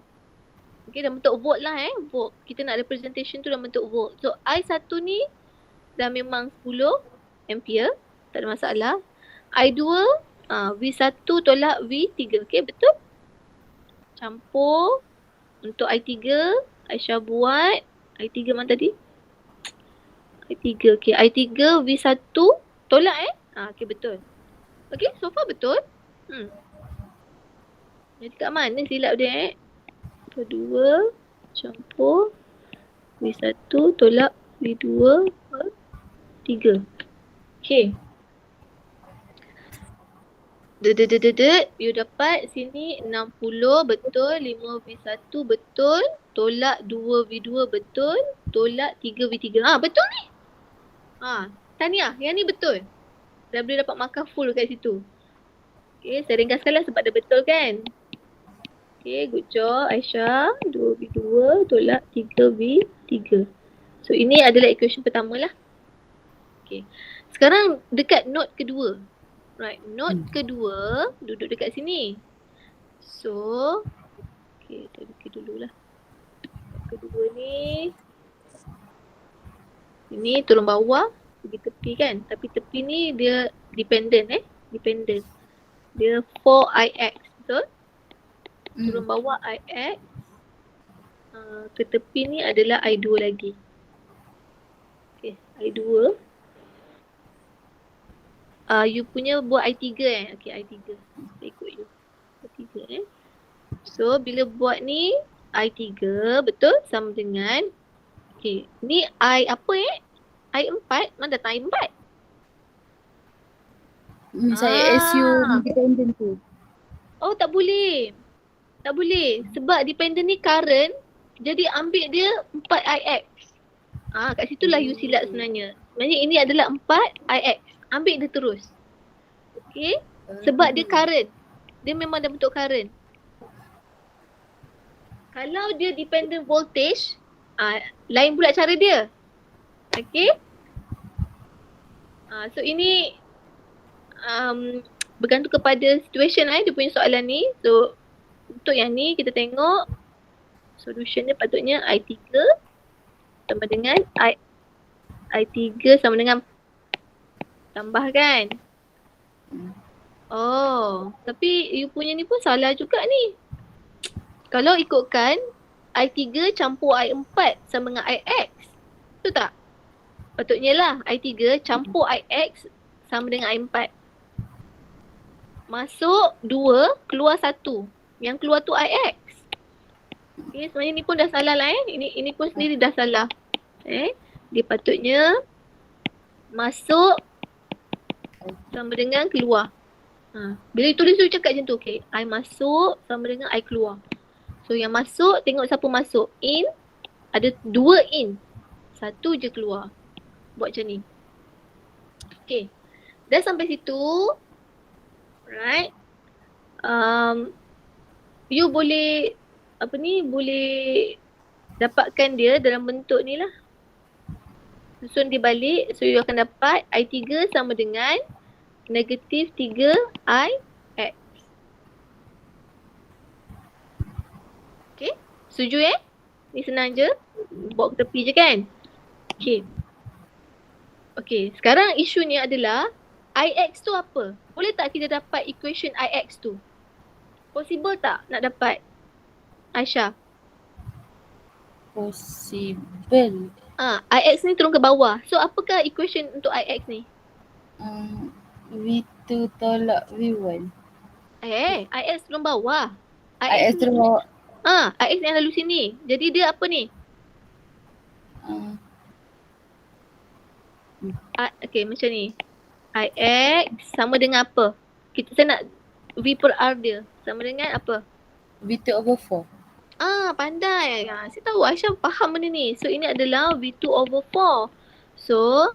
Okay, dalam bentuk volt lah volt. Kita nak representation tu dalam bentuk volt. So I1 ni dah memang 10 ampere. Tak ada masalah. I2, V1 tolak V3. Okay, betul? Campur. Untuk I3, Aisyah buat. I3 mana tadi? I3, okay. I3, V1 tolak okay, betul. Okay, so far betul. Jadi kat mana silap dia Kedua campur V1 tolak V2 3. Okay. You dapat sini 60 betul, 5 V1 betul, tolak 2 V2 betul, tolak 3 V3. Betul ni. Tahniah, yang ni betul. Dah boleh dapat markah full kat situ. Okay, saya ringkaskanlah sebab dah betul kan. Okay, good job Aisyah. 2V2 tolak 3V3. So ini adalah equation pertama lah. Okay. Sekarang dekat note kedua. Right, note kedua duduk dekat sini. So, okay, kita bikin dululah. Kedua ni. Ini turun bawah, pergi tepi kan. Tapi tepi ni dia dependent dependent. Dia 4ix, betul? Turun bawah ix. Ke tepi ni adalah I2 lagi. Okay, I2. You punya buat I3 Okay, I3. Saya ikut you. I3 So, bila buat ni, I3 betul sama dengan okay, ni I apa I4, mana datang I4? Saya assume dependent tu. Oh, tak boleh. Tak boleh. Sebab dependent ni current, jadi ambil dia 4ix. Kat situlah you silap sebenarnya. Sebenarnya ini adalah 4ix. Ambil dia terus. Okay. Sebab dia current. Dia memang dah bentuk current. Kalau dia dependent voltage, lain pula cara dia. Okay. So ini bergantung kepada situation dia punya soalan ni. So untuk yang ni kita tengok solution dia patutnya I3 sama dengan I3 sama dengan tambahkan. Oh, tapi you punya ni pun salah juga ni. Kalau ikutkan I3 campur I4 sama dengan Ix. Betul tak? Patutnya lah I3 campur Ix sama dengan I4. Masuk 2, keluar 1. Yang keluar tu Ix. Okay, sebenarnya ni pun dah salah lah Ini pun sendiri dah salah. Dia patutnya masuk sama dengan keluar. Bila tulis tu cakap macam tu. Okay, I masuk sama dengan I keluar. So yang masuk, tengok siapa masuk. In, ada 2 in. 1 je keluar. Buat macam ni. Okay, dah sampai situ. Right. You boleh boleh dapatkan dia dalam bentuk ni lah. Susun dia balik. So you akan dapat I3 sama dengan negatif 3ix. Okay. Setuju Ni senang je. Bawa ke tepi je kan. Okay. Okay. Sekarang isunya adalah Ix tu apa? Boleh tak kita dapat equation Ix tu? Possible tak nak dapat? Aisyah. Possible. Ix ni turun ke bawah. So apakah equation untuk Ix ni? V2 tolak V1. Ix turun bawah. Ix turun bawah. Ix yang lalu sini. Jadi dia apa ni? Okay, macam ni. Ix sama dengan apa? Saya nak V per R dia. Sama dengan apa? V2 over 4. Pandai. Saya tahu Aisyah faham benda ni. So ini adalah V2 over 4. So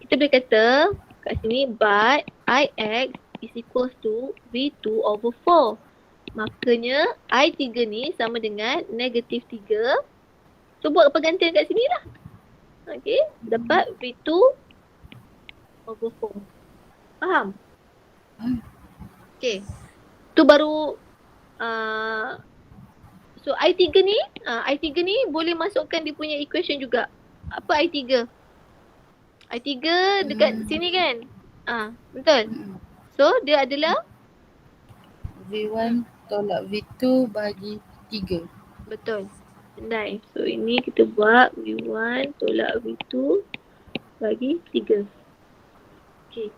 kita boleh kata kat sini but Ix is equals to V2 over 4. Makanya I3 ni sama dengan negatif 3. So buat pergantian kat sini lah. Okay. Dapat V2 over 4. Faham? Okay. Tu baru so I3 ni boleh masukkan dia punya equation juga. Apa I3? I3 dekat sini kan? Betul? So dia adalah V1 tolak V2 bagi 3. betul. Pandai. So ini kita buat V1 tolak V2 bagi 3. Okay.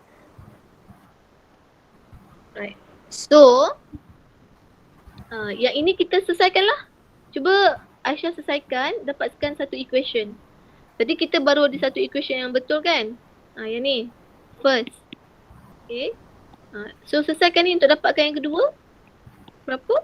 Right. So yang ini kita selesaikanlah. Cuba Aisyah selesaikan, dapatkan satu equation. Tadi kita baru ada satu equation yang betul kan? Yang ni. First. Okay. So selesaikan ni untuk dapatkan yang kedua. Berapa?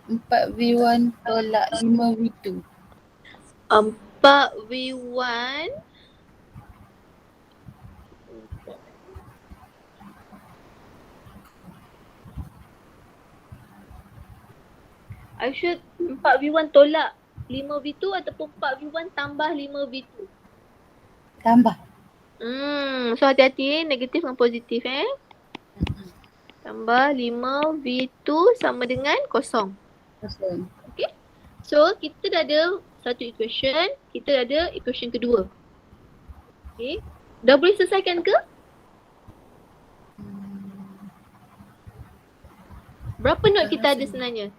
4V1 tolak 5V2. 4V1 I should 4V1 tolak 5V2 ataupun 4V1 tambah 5V2? Tambah. So hati-hati negatif dengan positif Tambah 5V2 sama dengan kosong. Kosong. Okay. So kita dah ada satu equation, kita dah ada equation kedua. Okay. Dah boleh selesaikan ke? Berapa note kita ada sebenarnya?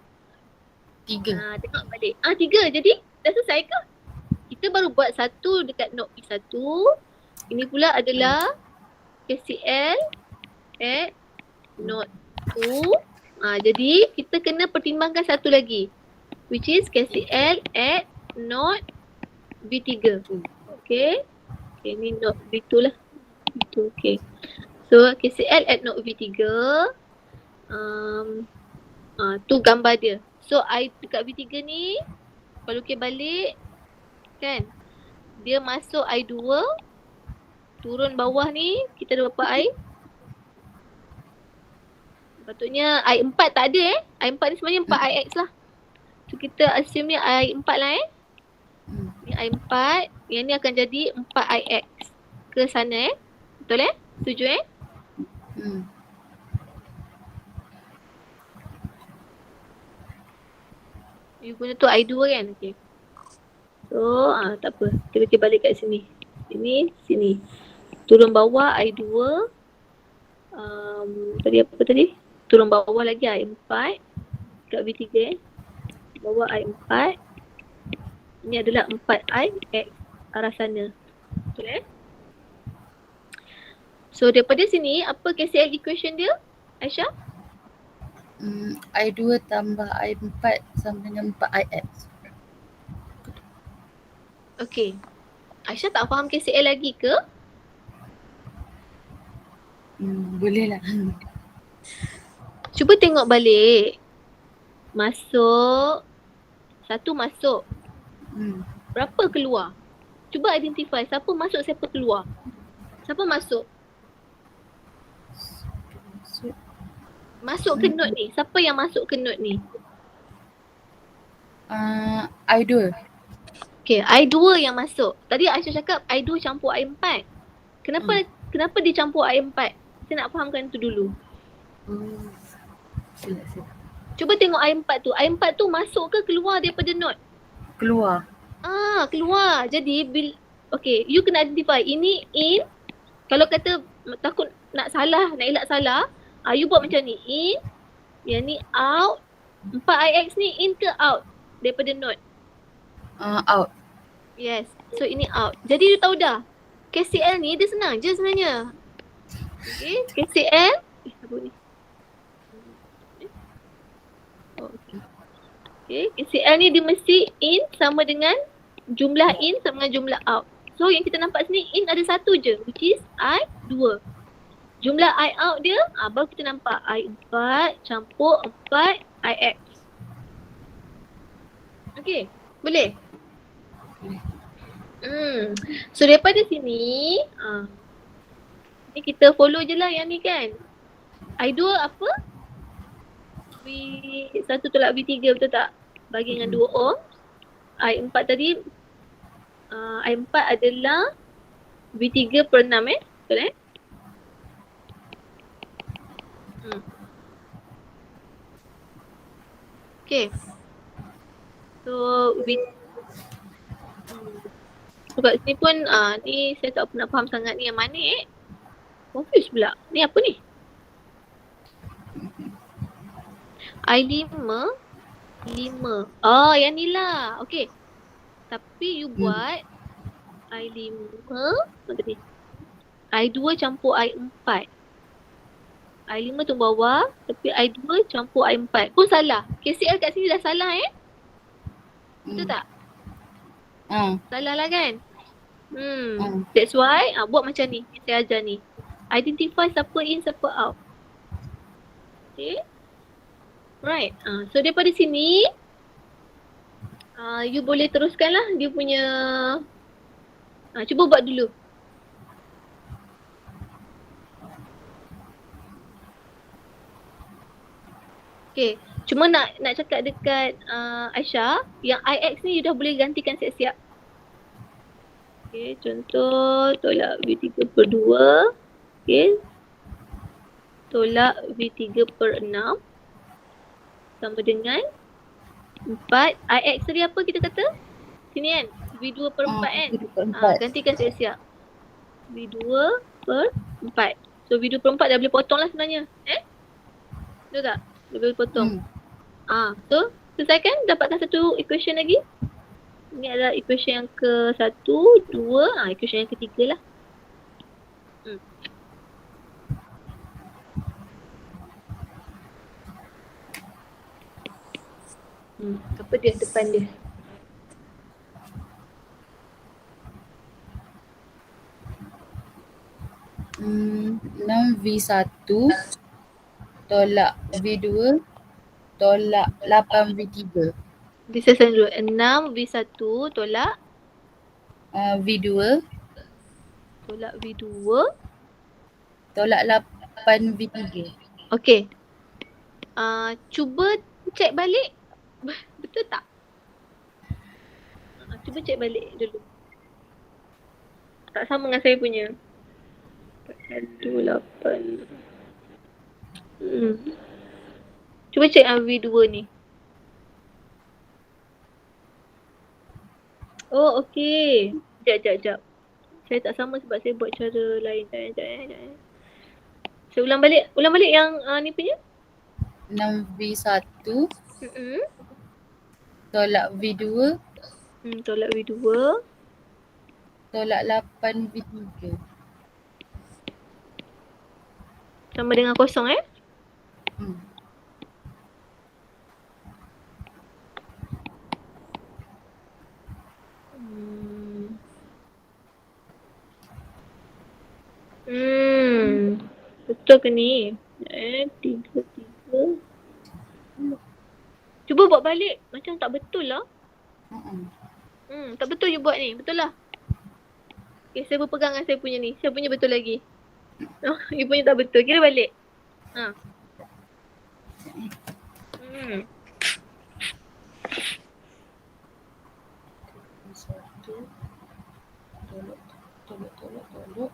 3. Tengok balik. 3. Jadi dah selesai ke? Kita baru buat satu dekat note P1. Ini pula adalah KCL at note 2. Jadi kita kena pertimbangkan satu lagi, which is KCL at note B3. Okay. Ni note B2 lah. B2, okay. So KCL at note B3. Tu gambar dia. So I dekat B3 ni, kalau lukis balik kan, dia masuk I2, turun bawah ni kita ada berapa I? Patutnya I4 tak ada I4 ni sebenarnya 4IX lah. So kita assume ni I4 lah Ni I4, yang ni akan jadi 4IX ke sana Betul Setuju You guna tu I2 kan? Okay. So tak apa, kita balik kat sini. Sini. Turun bawah I2. Tadi apa tadi? Turun bawah lagi I4 kat B3 bawah I4. Ini adalah 4I arah sana. Betul So daripada sini apa KCL equation dia Aisyah? I2 tambah I4 sama dengan 4IX. Okay. Aisyah tak faham KCL lagi ke? Boleh lah. Cuba tengok balik. Satu masuk. Berapa keluar? Cuba identify siapa masuk, siapa keluar. Siapa masuk? Masuk ke note ni. Siapa yang masuk ke note ni? I2. Okay, I2 yang masuk. Tadi Aisyah cakap I2 campur I4. Kenapa dia campur I4? Saya nak fahamkan tu dulu. Sila. Cuba tengok I4 tu. I4 tu masuk ke keluar daripada note? Keluar. Keluar. Jadi okay, you kena identify ini in. Kalau kata takut nak elak salah, you buat macam ni. In, yang ni out. 4IX ni in ke out daripada note? Out. Yes. So ini out. Jadi you tahu dah. KCL ni dia senang je sebenarnya. Okay. KCL. Apa ni? Okay. KCL ni dia mesti in sama dengan jumlah in sama dengan jumlah out. So yang kita nampak sini in ada satu je, which is I2. Jumlah I out dia, baru kita nampak I4 campur 4IX. Okay. Boleh? So daripada sini ni kita follow je lah yang ni kan. I2 apa? V1 tolak V3 betul tak? Bagi dengan 2 ohm. I4 tadi I4 adalah V3 per 6 betul Okay. So kat sini pun ni saya tak pernah faham sangat ni yang mana confuse pula. Ni apa ni? I5 yang ni lah. Okay. Tapi you buat I5 tadi. I2 campur I4. I5 tu bawah tapi I2 campur I4 pun salah. KCL kat sini dah salah Betul tak? Salah lah kan? That's why buat macam ni. Saya ajar ni. Identify siapa in, siapa out. Okay. Right. So daripada sini you boleh teruskanlah dia punya cuba buat dulu. Okay. Cuma nak cakap dekat Aisyah, yang IX ni you dah boleh gantikan siap-siap. Okay, contoh tolak V3/2. Okay. Tolak V3/6 sama dengan 4. IX tadi apa kita kata? Sini kan? V2/4 kan? Gantikan siap-siap. V2/4. So V2/4 dah boleh potong lah sebenarnya. Betul tak? Dah boleh potong. So selesaikan, dapatkan satu equation lagi. Ini adalah equation yang ke-1, 2, equation yang ketiga lah. Apa dia depan dia? Hmm, 6V1 tolak V2 tolak 8V3. Diseskan dulu. 6V1 tolak V2 tolak V2. tolak 8V3. Okay. Cuba cek balik. Betul tak? Cuba cek balik dulu. Tak sama dengan saya punya. 18. Cuba cek V2 ni. Oh, okey. Sekejap. Saya tak sama sebab saya buat cara lain. Sekejap. Saya ulang balik yang ni punya. 6V1 tolak V2 Tolak V2 tolak 8V3. sama dengan kosong Betul ke ni? 3. Cuba buat balik. Macam tak betul lah. Tak betul you buat ni. Betul lah. Okay, saya berpegang dengan saya punya ni. Saya punya betul lagi. You punya tak betul. Kira balik. Tolak.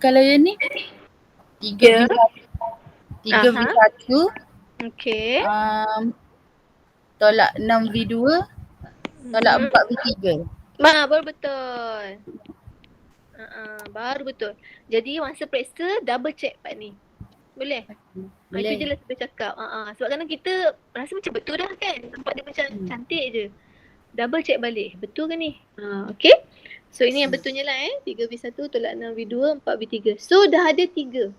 Kalau yang ni 3V1 Okay. tolak 6V2 tolak 4V3. Baru betul. Baru betul. Jadi masa periksa double check part ni. Boleh? Itu je lah saya cakap. Sebab kadang kita rasa macam betul dah kan. Nampak dia macam cantik je. Double check balik. Betul ke ni? Okay. So ini yang betulnya lah 3V1 tolak 6V2 4V3. So dah ada 3.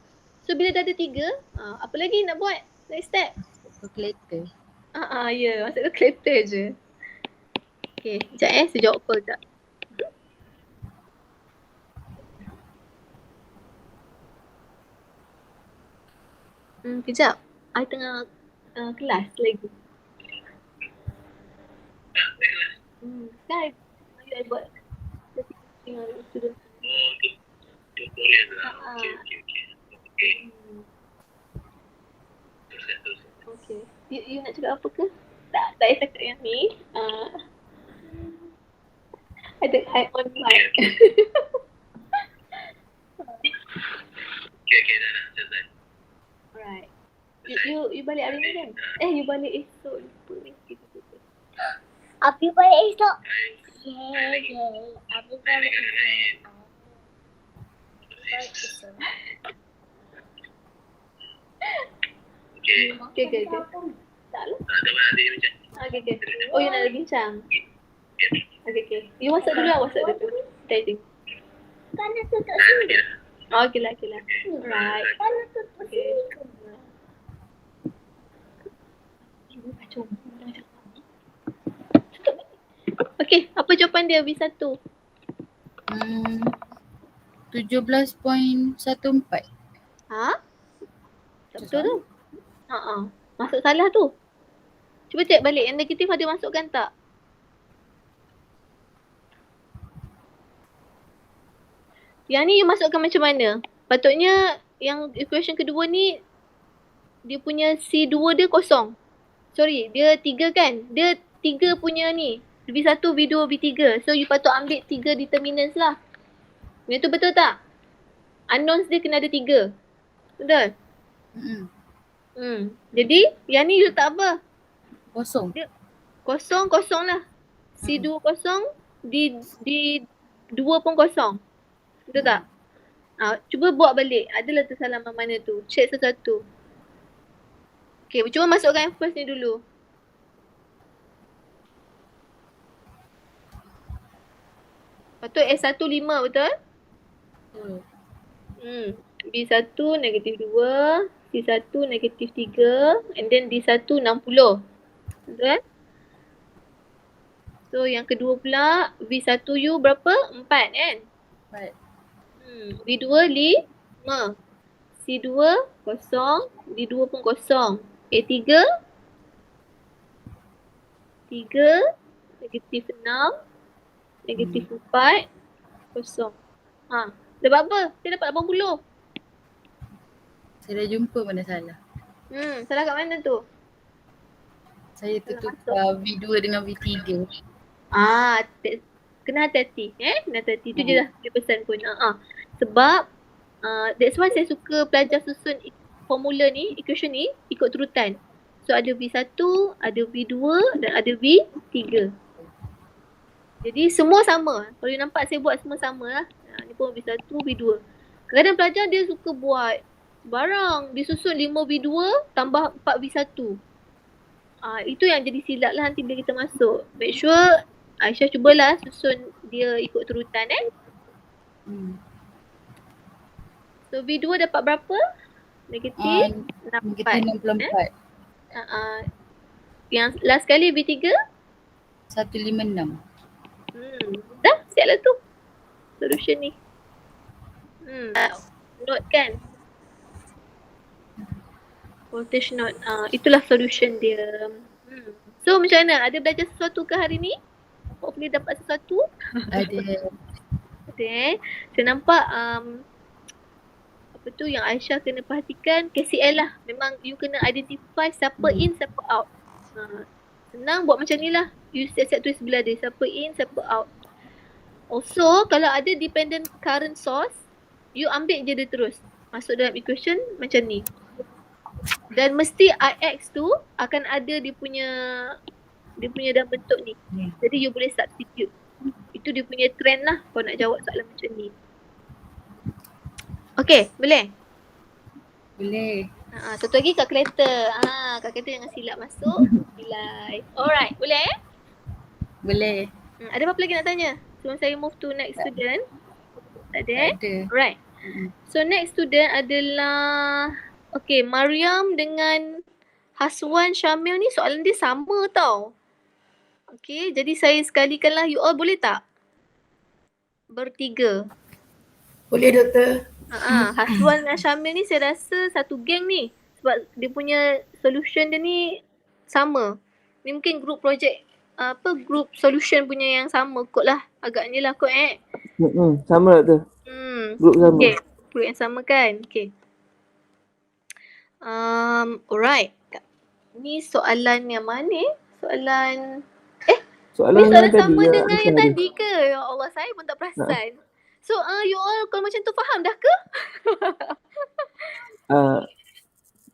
So bila dah ada 3, apa lagi nak buat? Next step? Calculator. Ya. Masuk calculator je. Okay. Sekejap saya jawab call sekejap. Kejap. I tengah kelas lagi. Kan I buat dengan student. Tutorial lah. Okay. You nak cakap apa ke? Tak payah cakap yang ni. I on mic. Okay, dah selesai. Alright. You balik hari ni kan? You balik esok. Lupa ni. Abi balik esok. Yeay. Abi balik esok. Okay. Tak lah. Teman nanti macam. Okay. Oh, you nak ada bincang? Okay. You WhatsApp dulu lah. WhatsApp dulu. Typing. Kanan tutup sini. Oh, okay lah. Right. Kanan tutup sini. Okay, apa jawapan dia V1? 17.14. Ha? Tak betul tu. Masuk salah tu. Cuba cek balik yang negatif ada masukkan tak? Yang ni you masukkan macam mana? Patutnya yang equation kedua ni dia punya C2 dia kosong. Sorry, dia 3 kan? Dia 3 punya ni. V1, V2, V3. So you patut ambil 3 determinants lah. Yang tu betul tak? Unknowns dia kena ada 3. Betul? Jadi yang ni you tak apa? Kosong. Kosong lah. C2 kosong, D2 pun kosong. Betul tak? Cuba buat balik. Adalah tersalaman mana tu. Check satu-satu. Okay, cuba masukkan yang first ni dulu. Patut S1 5 betul? B1 negatif 2, C1 negatif 3 and then D1 60. Betul? So yang kedua pula V1 you berapa? 4 kan? 4. V2 5. C2 kosong, D2 pun kosong. A3 3 negatif 6 negatif 4 kosong. Dapat apa? Dia dapat 80. Saya dah jumpa mana salah. Salah kat mana tu? Saya tukar V2 dengan V3. Kena hati-hati. Kena hati-hati. Itu je lah dia pesan pun. Sebab that's why saya suka pelajar susun formula ni, equation ni ikut turutan. So ada V1, ada V2 dan ada V3. Jadi semua sama. Kalau you nampak saya buat semua sama lah. Ni pun V1, V2. Kadang-kadang pelajar dia suka buat barang. Dia susun 5 V2 tambah 4 V1. Itu yang jadi silap lah nanti bila kita masuk. Make sure Aisyah cubalah susun dia ikut turutan So V2 dapat berapa? Negatif 64. 64. Yang last kali V3? 156. Dah siap lah tu solution ni. Note kan? Voltage note. Itulah solution dia. So macam mana? Ada belajar sesuatu ke hari ni? Hopefully dapat sesuatu. Ada. Ada Saya nampak apa tu yang Aisyah kena perhatikan KCL lah. Memang you kena identify siapa in, siapa out. Senang buat macam ni lah. You siap-siap tulis sebelah dia. Siapa in, siapa out. Also, kalau ada dependent current source, you ambil je dia terus. Masuk dalam equation macam ni. Dan mesti IX tu akan ada dia punya dalam bentuk ni. Jadi you boleh substitute. Itu dia punya trend lah kalau nak jawab soalan macam ni. Okay, boleh? Boleh. Satu lagi calculator. Calculator jangan silap masuk. Nilai. Alright, boleh Boleh. Ada apa lagi nak tanya? Sebelum saya move to next student. Tak ada Ada. Right. So next student adalah okay, Mariam dengan Haswan Syamil ni soalan dia sama tau. Okay, jadi saya sekalikanlah you all boleh tak? Bertiga. Boleh doktor. Haswan dengan Syamil ni saya rasa satu geng ni. Sebab dia punya solution dia ni sama. Ni mungkin group project group solution punya yang sama kot lah. Agaknya lah kot Sama doktor. Group sama. Okay, group yang sama kan? Okay. Alright. Ni soalan yang mana Soalan Soalan soalan yang tadi sama ya, dengan yang Aisyah. tadi ke? Ya Allah, saya pun tak perasan. So you all kalau macam tu faham dah ke?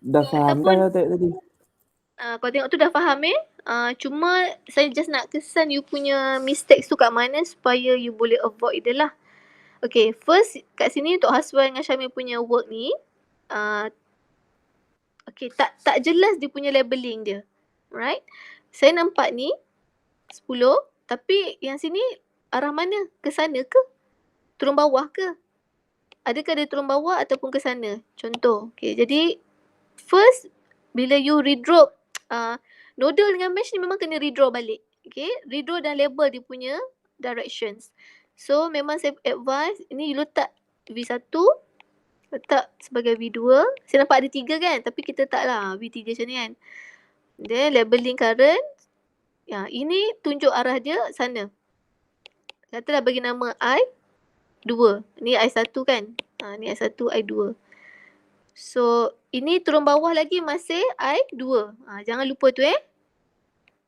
Dah faham dah tadi. Kau tengok tu dah faham cuma saya just nak kesan you punya mistakes tu kat mana supaya you boleh avoid dia lah. Okay, first kat sini untuk Haswan dengan Syamil punya work ni okay, tak jelas dia punya labeling dia. Right? Saya nampak ni 10 tapi yang sini arah mana? Ke sana ke? turun bawah ke? Adakah dia turun bawah ataupun ke sana? Contoh. Okay, jadi first bila you redraw nodal dengan mesh ni memang kena redraw balik. Okay, redraw dan label dia punya directions. So memang saya advise ini you letak V1, letak sebagai V2. Saya nampak ada 3 kan, tapi kita tak lah V3 macam ni kan. Then labeling current. Ya, ini tunjuk arah dia sana. Katalah bagi nama I2. Ni I1 kan. Ni I1, I2. So, ini turun bawah lagi masih I2. Jangan lupa tu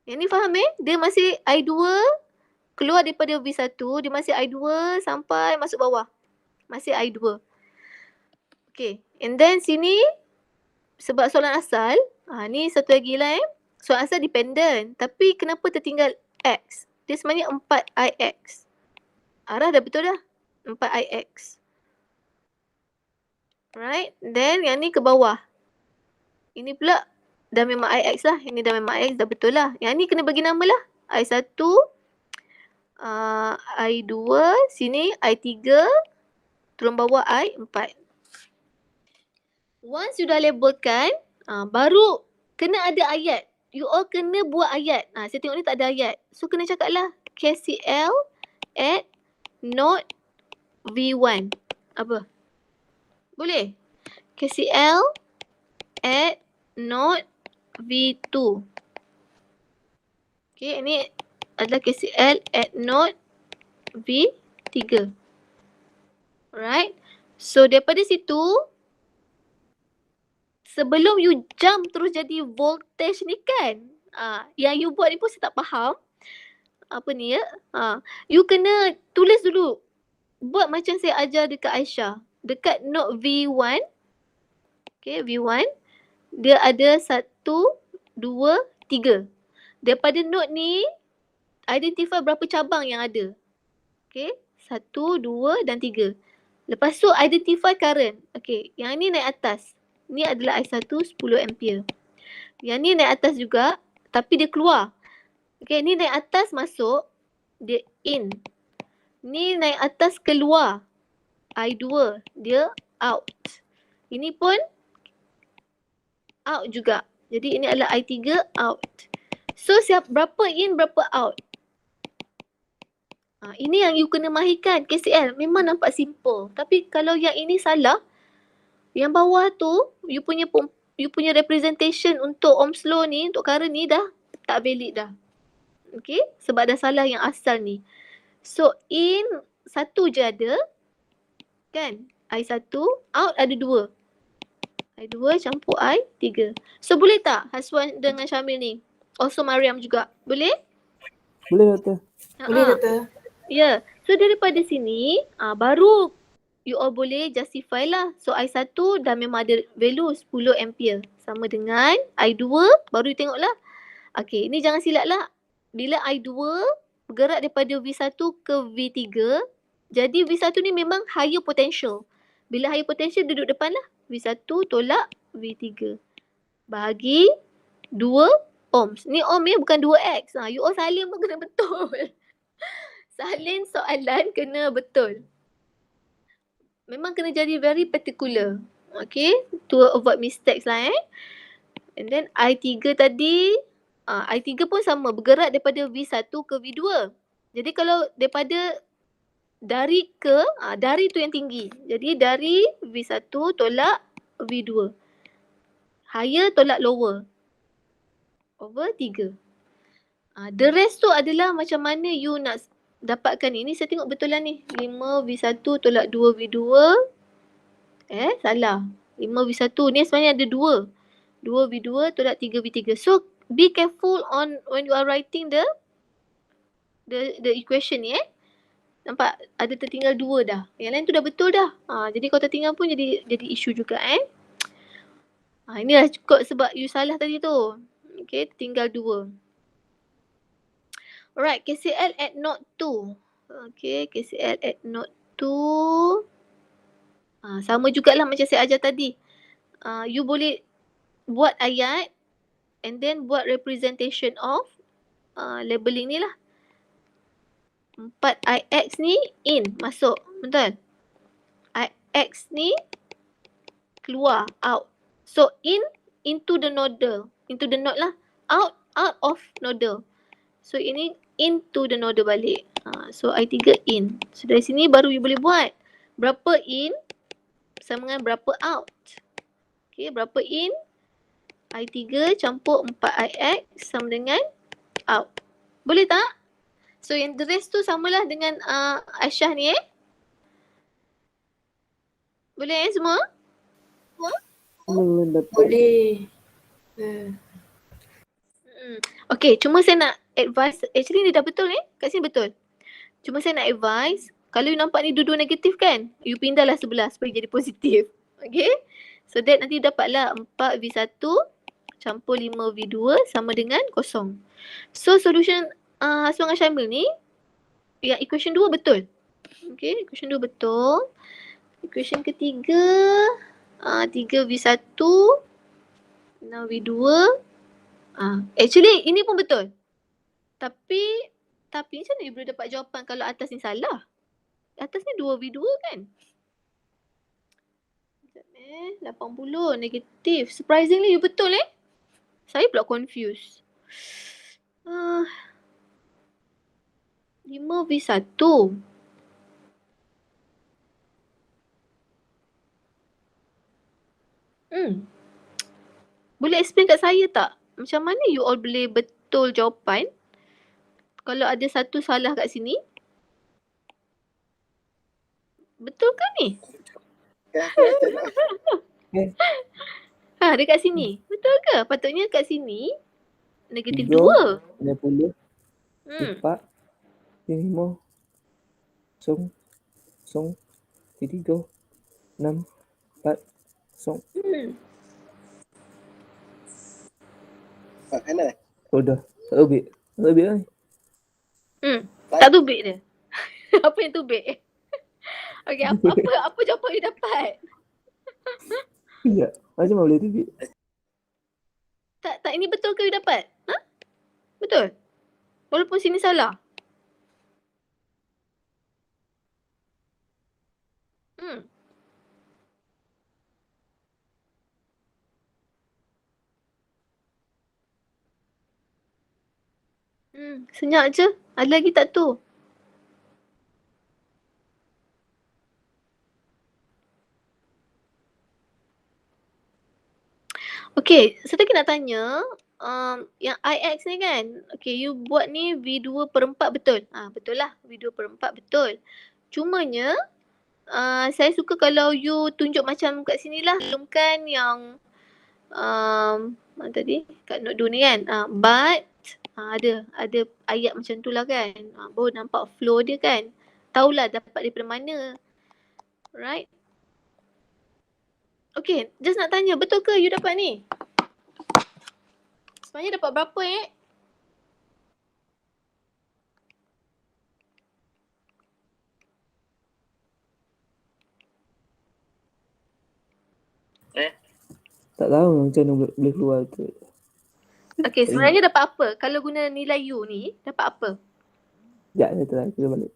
Yang ni faham Dia masih I2 keluar daripada V1, dia masih I2 sampai masuk bawah. Masih I2. Okay. And then sini sebab soalan asal, ni satu lagi lah soalan asal dependent. Tapi kenapa tertinggal X? Dia sebenarnya 4IX. Arah dah betul dah. 4IX. Right. Then yang ni ke bawah. Ini pula dah memang IX lah. Ini dah memang IX, dah betul lah. Yang ni kena bagi nama lah. I1, I2, sini I3, turun bawah I4. Once you dah labelkan, baru kena ada ayat. You all kena buat ayat. Saya tengok ni tak ada ayat. So kena cakap lah KCL at node V1. Apa? Boleh? KCL at node V2. Okay, ini adalah KCL at node V3. Alright. So daripada situ, sebelum you jump terus jadi voltage ni kan, yang you buat ni pun saya tak faham. Apa ni you kena tulis dulu. Buat macam saya ajar dekat Aisyah. Dekat node V1. Okay, V1. Dia ada 1, 2, 3. Daripada node ni, identify berapa cabang yang ada. Okay, 1, 2 dan 3. Lepas tu identify current. Okay, yang ni naik atas. Ni adalah I1 10 ampere. Yang ni naik atas juga tapi dia keluar. Okay, ni naik atas masuk, dia in. Ni naik atas keluar, I2, dia out. Ini pun out juga. Jadi ini adalah I3 out. So berapa in, berapa out. Ini yang you kena mahirkan KCL. Memang nampak simple. Tapi kalau yang ini salah, yang bawah tu, you punya representation untuk Ohm's law ni, untuk current ni dah tak valid dah. Okay, sebab dah salah yang asal ni. So in 1 je ada, kan? I1, out ada 2. I2 campur I3. So boleh tak Haswan dengan Syamil ni? Also Mariam juga. Boleh? Boleh doktor. Boleh doktor. Ya. So daripada sini, baru you all boleh justify lah. So I1 dah memang ada value 10 ampere. Sama dengan I2, baru you tengok lah. Okay, ni jangan silap lah. Bila I2 bergerak daripada V1 ke V3, jadi V1 ni memang higher potential. Bila higher potential duduk depan lah. V1 tolak V3. Bahagi 2 ohms. Ni ohm bukan 2x. You all salin pun kena betul. Salin soalan kena betul. Memang kena jadi very particular. Okay. To avoid mistakes lah And then I3 tadi, I3 pun sama. Bergerak daripada V1 ke V2. Jadi kalau daripada dari ke, dari tu yang tinggi. Jadi dari V1 tolak V2. Higher tolak lower. Over 3. The rest tu adalah macam mana you nak dapatkan ni. Ni saya tengok betul lah ni. 5 V1 tolak 2 V2. Salah. 5 V1. Ni sebenarnya ada 2. 2 V2 tolak 3 V3. So be careful on when you are writing the equation ni Nampak? Ada tertinggal 2 dah. Yang lain tu dah betul dah. Jadi kalau tertinggal pun jadi isu juga inilah cukup sebab you salah tadi tu. Okay, tertinggal 2. Alright, KCL at node 2. Okay, KCL at node 2. Sama jugalah macam saya ajar tadi. You boleh buat ayat and then buat representation of labeling ni lah. 4ix ni in, masuk. Betul? Ix ni keluar, out. So into the nodal. Into the node lah. Out of nodal. So ini into the nodal balik. So I3 in. So dari sini baru you boleh buat. Berapa in sama dengan berapa out. Okay, berapa in? I3 campur 4ix sama dengan out. Boleh tak? So yang the rest tu samalah dengan Aisyah ni Boleh semua? Boleh. Okay, cuma saya nak advise. Actually ni dah betul kat sini betul. Cuma saya nak advise, kalau you nampak ni dua-dua negatif kan, you pindahlah sebelah supaya jadi positif. Okay? So that nanti dapatlah 4V1 campur 5V2 sama dengan kosong. So solution Hasbul dengan Syamil ni, yang equation 2 betul. Okay, equation 2 betul. Equation ketiga, 3V1, 6V2. Actually ini pun betul. Tapi macam mana you boleh dapat jawapan kalau atas ni salah? Atas ni 2V2 kan? 80 negatif. Surprisingly you betul Saya pula confused. 5V1. Boleh explain kat saya tak? Macam mana you all boleh betul jawapan kalau ada satu salah kat sini? Betul kan ni? Dekat sini. Betul ke? Patutnya kat sini negatif 2. 60. 4. 5. 0. 3. 6. 4. 0. Oh dah. Tak tubik. Tak tubik lah ni. Tak tubik dia. Apa yang tubik? Okay, apa jawapan you dapat? Ya. Macam mana boleh tubik? Tak, ini betul ke you dapat? Betul? Walaupun sini salah. Senyap je. Ada lagi tak tu? Okay, saya lagi nak tanya, yang IX ni kan, okay, you buat ni V2/4 betul? Betul lah, V2/4 betul. Cumanya, saya suka kalau you tunjuk macam kat sini lah, kan yang mana tadi? Kat note 2 ni kan, but ada ayat macam tu lah kan. Baru nampak flow dia kan. Tahulah dapat daripada mana. Right? Okay, just nak tanya, betul ke you dapat ni? Sebenarnya dapat berapa Tak tahu macam mana boleh keluar tu. Okay, sebenarnya dapat apa? Kalau guna nilai U ni, dapat apa? Sekejap saya try. Kita balik.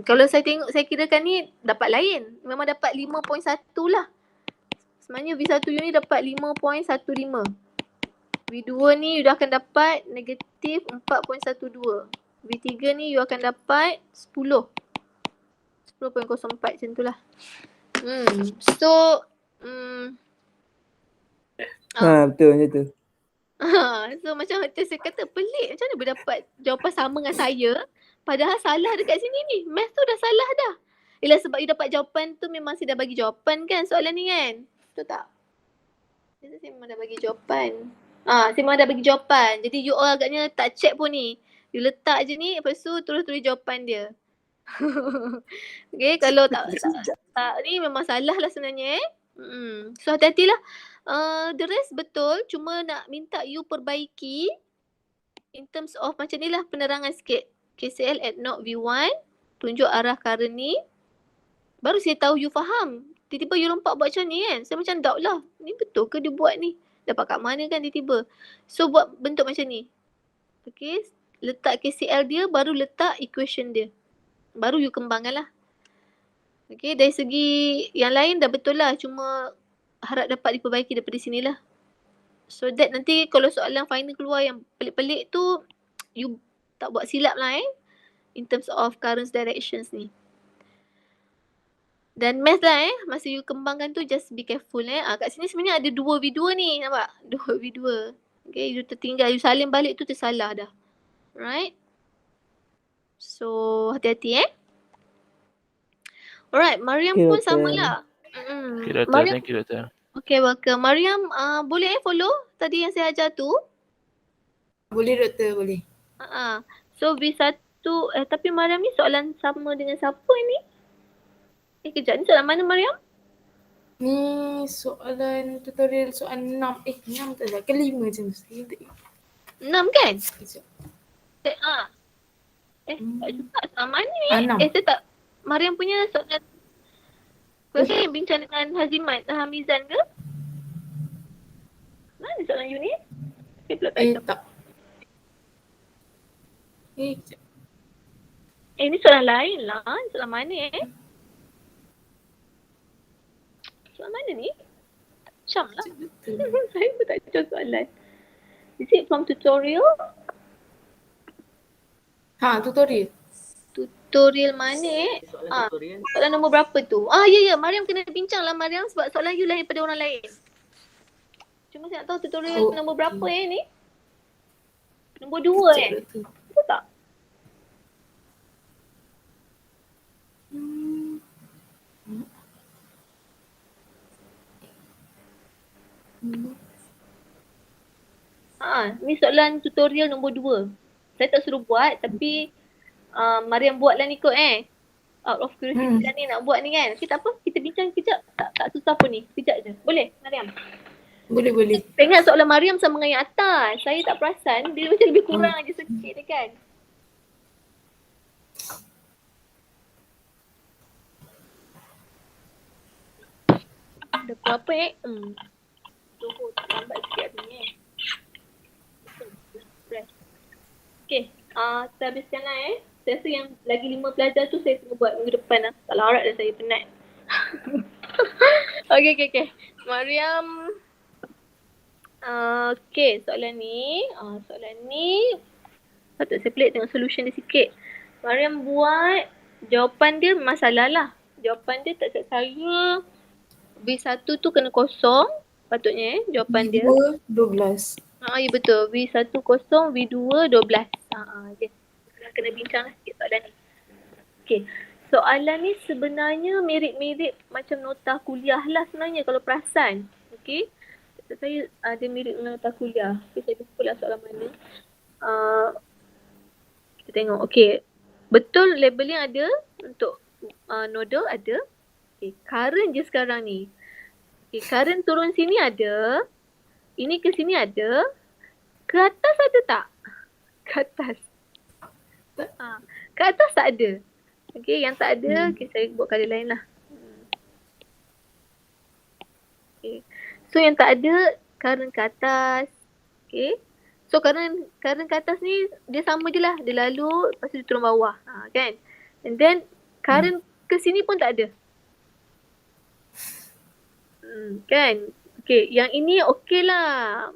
Kalau saya tengok, saya kirakan ni dapat lain. Memang dapat 5.1 lah. Sebenarnya V1 U ni dapat 5.15. V2 ni you dah akan dapat negatif 4.12. V3 ni you akan dapat 10. 10.04 macam tu lah. So, Betul macam tu. so macam saya kata pelik. Macam mana boleh dapat jawapan sama dengan saya? Padahal salah dekat sini ni. Math tu dah salah dah. Yelah sebab you dapat jawapan tu memang saya dah bagi jawapan kan soalan ni kan? Betul tak? Saya memang dah bagi jawapan. Saya memang dah bagi jawapan. Jadi you all agaknya tak check pun ni. You letak je ni, lepas tu tulis jawapan dia. Okay, kalau tak ni memang salah lah sebenarnya So hati-hatilah. The rest betul, cuma nak minta you perbaiki in terms of macam ni lah penerangan sikit. KCL at node V1, tunjuk arah current ni. Baru saya tahu you faham. Tiba-tiba you lompat buat macam ni kan. Saya macam doubt lah. Ni betul ke dia buat ni? Dapat kat mana kan tiba-tiba. So buat bentuk macam ni. Okay. Letak KCL dia baru letak equation dia. Baru you kembangkan lah. Okay. Dari segi yang lain dah betul lah. Cuma harap dapat diperbaiki daripada sini lah. So that nanti kalau soalan final keluar yang pelik-pelik tu you tak buat silap lah in terms of current directions ni. Dan math lah masa you kembangkan tu just be careful kat sini sebenarnya ada 2v2 ni, nampak? 2v2. Okay, you tertinggal, you salin balik tu tersalah dah. Right? So hati-hati Alright, Mariam Okay, pun doktor. sama lah. Okay, doktor. Mariam, Thank you, doktor. okay, welcome. Mariam boleh follow tadi yang saya ajar tu? Boleh doktor, boleh. So V1 tapi Mariam ni soalan sama dengan siapa ni? Kejap ni soalan mana Mariam? Ni soalan tutorial soalan 6. 6 tak salah. Ke 5 macam tu. 6 kan? Kejap. Tak juga soalan mana ni? 6. Saya tak. Mariam punya soalan. Kau rasa yang bincang dengan Hazimat Hamizan ke? Mana soalan you ni? Saya pula tak tahu. Tak. Kejap. Ni soalan lain lah. Soalan mana Soalan mana ni? Macam lah. Saya pun tak tahu soalan. Is it from tutorial? Tutorial. Tutorial mana Soalan tutorial. Soalan nombor berapa tu? Ya. Mariam kena bincang lah Mariam sebab soalan you lain daripada orang lain. Cuma saya nak tahu tutorial nombor berapa ni? Nombor 2 Betul tak? Ni soalan tutorial nombor 2. Saya tak suruh buat tapi Mariam buatlah ni kot Out of curiosity lah ni nak buat ni kan. Okay, tak apa, kita bincang kejap. Tak susah pun ni. Kejap je. Boleh Mariam? Boleh. Saya ingat soalan Mariam sama dengan yang atas. Saya tak perasan. Dia macam lebih kurang je sikit dia kan. Dah berapa Tunggu lambat sikit ni Okay, kita habiskan lah Saya rasa yang lagi 5 pelajar tu saya kena buat minggu depan lah. Tak larat dah saya penat. Okay. Mariam. Okay, soalan ni. Patut saya pelik tengok solution dia sikit. Mariam buat jawapan dia masalah lah. Jawapan dia tak silap saya. V1 tu kena kosong. Patutnya jawapan dia. 12. Ya betul. V1 kosong, V2 12. Okay. Kena bincang lah sikit soalan ni. Okay. Soalan ni sebenarnya mirip-mirip macam nota kuliah lah sebenarnya kalau perasan. Okay. Saya ada mirip dengan nota kuliah. Okay, saya lupa lah soalan mana. Kita tengok. Okay. Betul labeling ada untuk nodal ada. Okay. Current je sekarang ni. Okay. Current turun sini ada. Ini ke sini ada. Ke atas ada tak? Ke atas. Ke atas tak ada. Okay, yang tak ada, okay, saya buat kali lain lah. Okay. So yang tak ada, current ke atas. Okay. So current ke atas ni, dia sama je lah. Dia lalu, lepas tu dia turun bawah. Kan? And then, current ke sini pun tak ada. Kan? Okay, yang ini okay lah.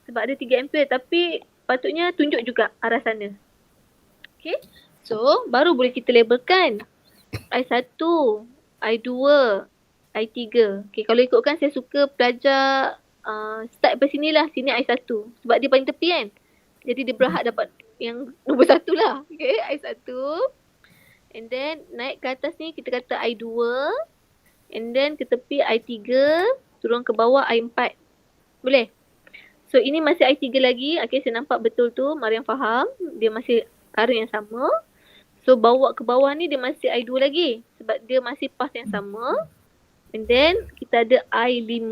Sebab ada 3 ampere tapi patutnya tunjuk juga arah sana. Okay. So, baru boleh kita labelkan I1, I2, I3. Okay, kalau ikutkan saya suka pelajar start dari sini lah. Sini I1. Sebab dia paling tepi kan. Jadi dia berhak dapat yang nombor 1 lah. Okay, I1. And then naik ke atas ni kita kata I2. And then ke tepi I3. Turun ke bawah I4. Boleh? So ini masih I3 lagi. Okay, saya nampak betul tu. Mariam faham. Dia masih current yang sama. So bawa ke bawah ni dia masih I2 lagi. Sebab dia masih path yang sama. And then kita ada I5.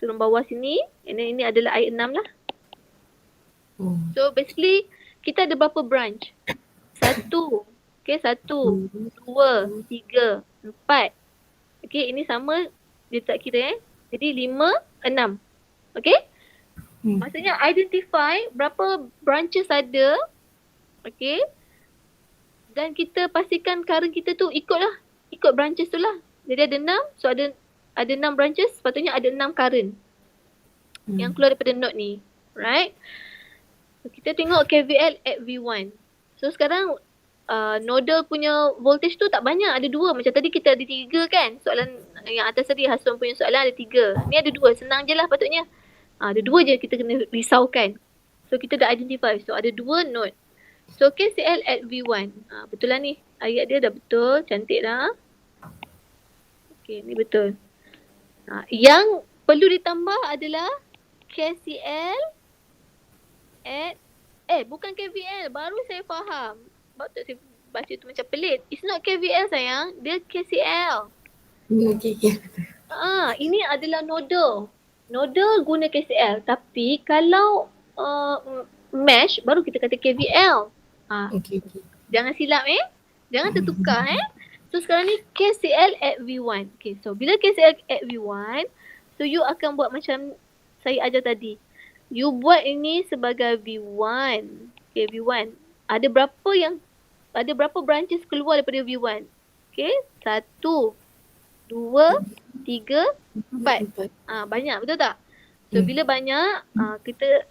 Turun bawah sini. And then ini adalah I6 lah. So basically kita ada berapa branch? 1. Okay, 1, 2, 3, 4. Okay, ini sama. Dia tak kira Jadi 5, 6. Okay? Maksudnya identify berapa branches ada. Okay? Dan kita pastikan current kita tu ikut branches tu lah. Jadi ada 6, so ada 6 branches, sepatutnya ada 6 current yang keluar daripada node ni. Right? So, kita tengok KVL at V1. So sekarang nodal punya voltage tu tak banyak, ada 2. Macam tadi kita ada 3 kan. Soalan yang atas tadi, Hassan punya soalan ada 3. Ni ada 2, senang je lah patutnya. Ada 2 je kita kena risaukan. So kita dah identify. So ada 2 node. So KCL at V1. Betul lah ni. Ayat dia dah betul. Cantik dah. Okay, ni betul. Yang perlu ditambah adalah KCL at bukan KVL. Baru saya faham. Sebab tu saya baca tu macam pelik. It's not KVL sayang. Dia KCL. Okay. Ini adalah nodal. Nodal guna KCL. Tapi kalau mesh baru kita kata KVL. Okay. Jangan silap Jangan tertukar So sekarang ni KCL at V1. Okay, so bila KCL at V1, so you akan buat macam saya ajar tadi. You buat ini sebagai V1. Okay, V1. Ada berapa branches keluar daripada V1? Okay, 1, 2, 3, 4. Banyak, betul tak? So bila banyak, kita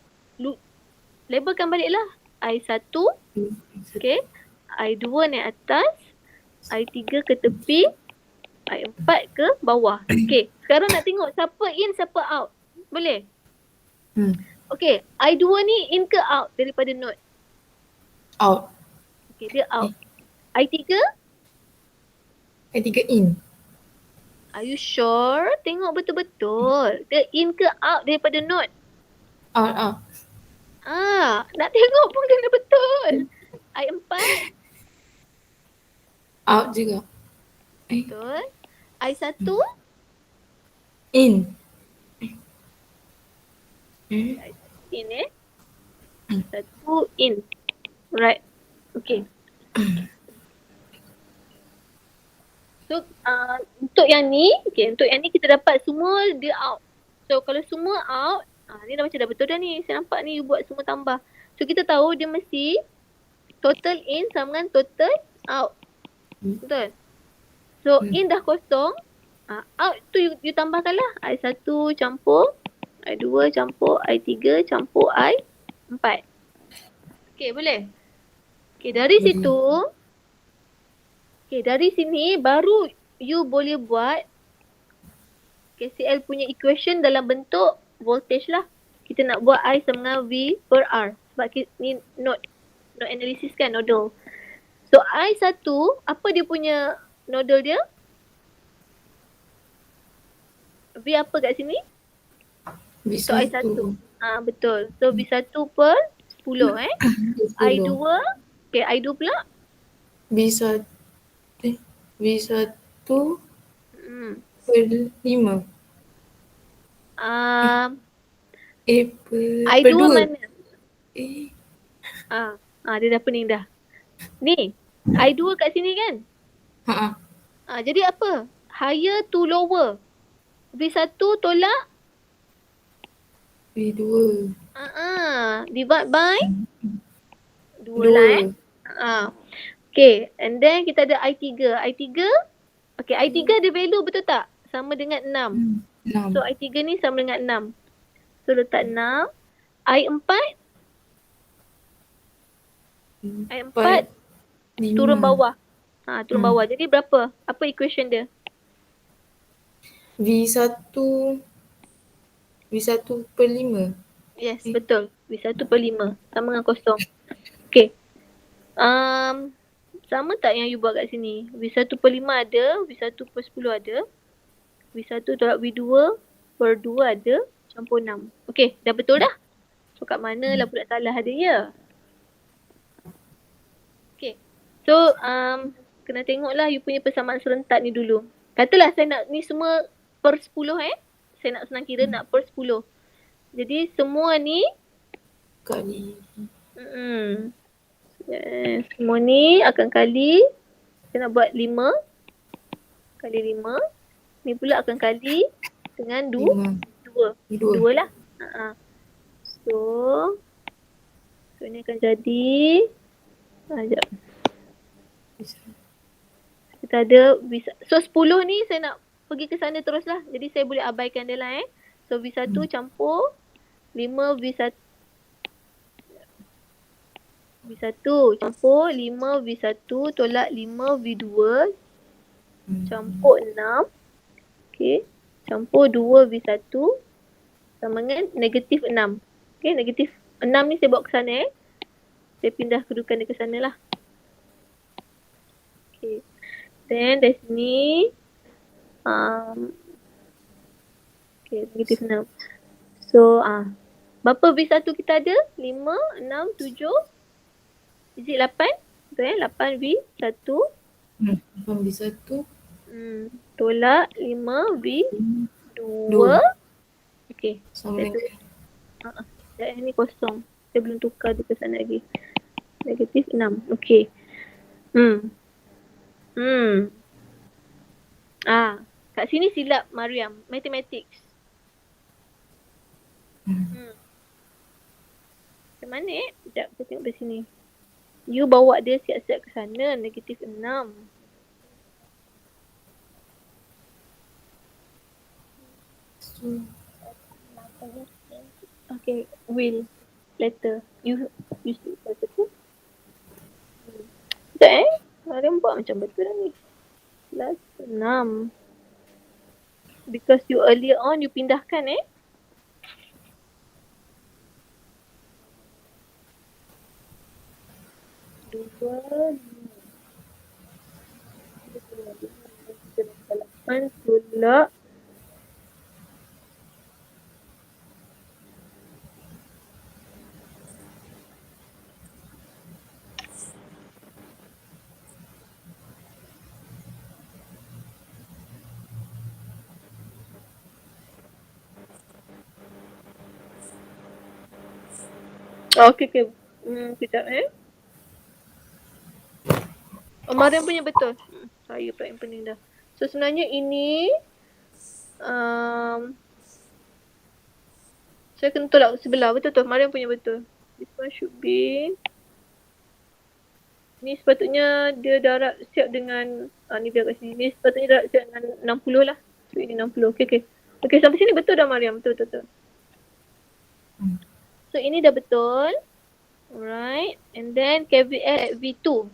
labelkan baliklah. I1, okay. I2 naik atas. I3 ke tepi. I4 ke bawah. Okay, sekarang nak tengok siapa in, siapa out. Boleh? Okay, I2 ni in ke out daripada node? Out. Okay, dia out. I3? I3 in. Are you sure? Tengok betul-betul. Dia in ke out daripada node? Out. Nak tengok pun kena betul. I4? Out juga. Betul. I1? In. In satu in. Right. Okay. So untuk yang ni, untuk yang ni kita dapat semua dia out. So kalau semua out, ni dah macam dah betul dah ni. Saya nampak ni you buat semua tambah. So kita tahu dia mesti total in sama dengan total out. Betul? So in dah kosong, out tu you tambahkan lah. I1 campur, I2 campur, I3 campur, I4. Okay, boleh? Okay, dari situ, dari sini baru you boleh buat KCL punya equation dalam bentuk voltage lah. Kita nak buat I sama dengan V per R. Sebab ni node analysis kan, nodal. So I1, apa dia punya nodal dia? V apa kat sini? So I1. Betul. So V1 per 10 I2, I2 pula? V1 per 5. I2 per 2. mana? Dia dah pening dah. Ni, I2 kat sini kan? Jadi apa? Higher to lower. V1 tolak? V2. Divide by? 2 lah Okay, and then kita ada I3. Okay, I3 dia value betul tak? Sama dengan 6. So I3 ni sama dengan 6. So letak 6. I4? I4 turun bawah. Turun bawah. Jadi berapa? Apa equation dia? V1 per 5. Yes, betul. V1 per 5. Sama dengan kosong. Okay. Sama tak yang you buat kat sini? V1 per 5 ada. V1 per 10 ada. V1 tolak V2 per 2 ada. Campur 6. Okay, dah betul dah? So kat mana lah pula salah dia ya? Okay. So, kena tengoklah you punya persamaan serentak ni dulu. Katalah saya nak ni semua per 10 Saya nak senang kira nak per 10. Jadi semua ni Kali. semua ni akan kali. Saya nak buat 5 kali 5. Ni pula akan kali dengan 2. 5. 2. 2 lah. So ni akan jadi sekejap. Kita ada so 10 ni saya nak pergi ke sana terus lah. Jadi saya boleh abaikan dia lah So V1 campur 5 V1 campur 5 V1 tolak 5 V2 campur 6. Okay. Campur 2 V1 sama dengan negatif 6. Okay, negatif 6 ni saya bawa ke sana Saya pindah kedudukan dia ke sana lah. Okay. Then dari sini okay, negatif 6. So berapa V1 kita ada? 5, 6, 7. Is it 8? Betul 8 V1. 8 V1. Tolak 5 V2. Okay. Sama dengan Yang ni kosong. Saya belum tukar dia ke sana lagi. Negatif 6. Okay. Kat sini silap Mariam. Mathematics. Macam mana Sekejap kita tengok dari sini. You bawa dia siap-siap ke sana. Negatif 6. Okay, will letter. You speak letter tu. Sekejap Mariam buat macam betul dah ni. Plus 6. Because you earlier on you pindahkan 2 8 tolak okay. Sekejap Mariam punya betul. Saya pula yang pening dah. So sebenarnya ini saya kena tolak sebelah. Betul tu Mariam punya betul. This one should be ni sepatutnya dia darab siap dengan ni biar kat sini. Ni sepatutnya darab siap dengan 60 lah. So ini 60. Okay. Okay, sampai sini betul dah Mariam. Betul. So ini dah betul. Alright. And then KVL at V2.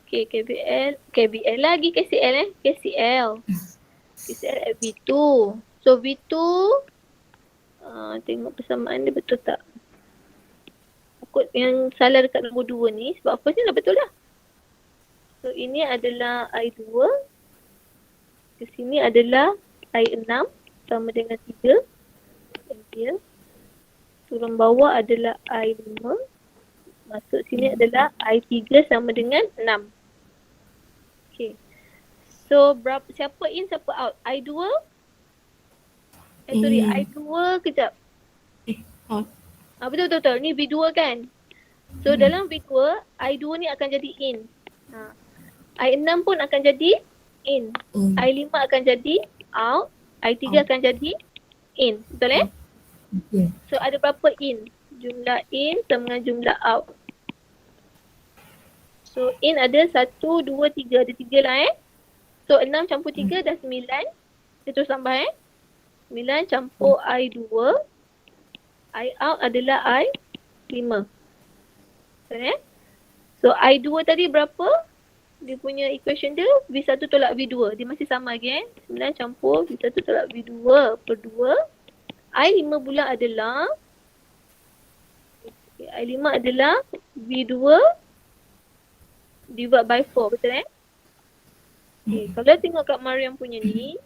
Okay, KVL lagi KCL KCL at V2. So V2 tengok persamaan dia betul tak. Kod yang salah dekat nombor 2 ni sebab first ni dah betul dah. So ini adalah I2. Ke sini adalah I6 sama dengan 3 ampere. Turun bawah adalah I5. Masuk sini adalah I3 sama dengan 6. Okay. So siapa in siapa out? I2? Sorry, I2 kejap. Betul. Ni V2 kan? So dalam V2, I2 ni akan jadi in. I6 pun akan jadi in. I5 akan jadi out. I3 akan jadi in. Betul Yeah. So ada berapa in? Jumlah in sama dengan jumlah out. So in ada 1, 2, 3. Ada 3 lah So 6 campur 3 dah 9. Kita terus tambah 9 campur I2. I out adalah I5. Betul So I2 tadi berapa? Dia punya equation dia V1 tolak V2. Dia masih sama lagi 9 campur V1 tolak V2 per 2. I5 pula adalah I5 adalah V2 divide by 4. Betul Okay, kalau tengok kat Mariam punya ni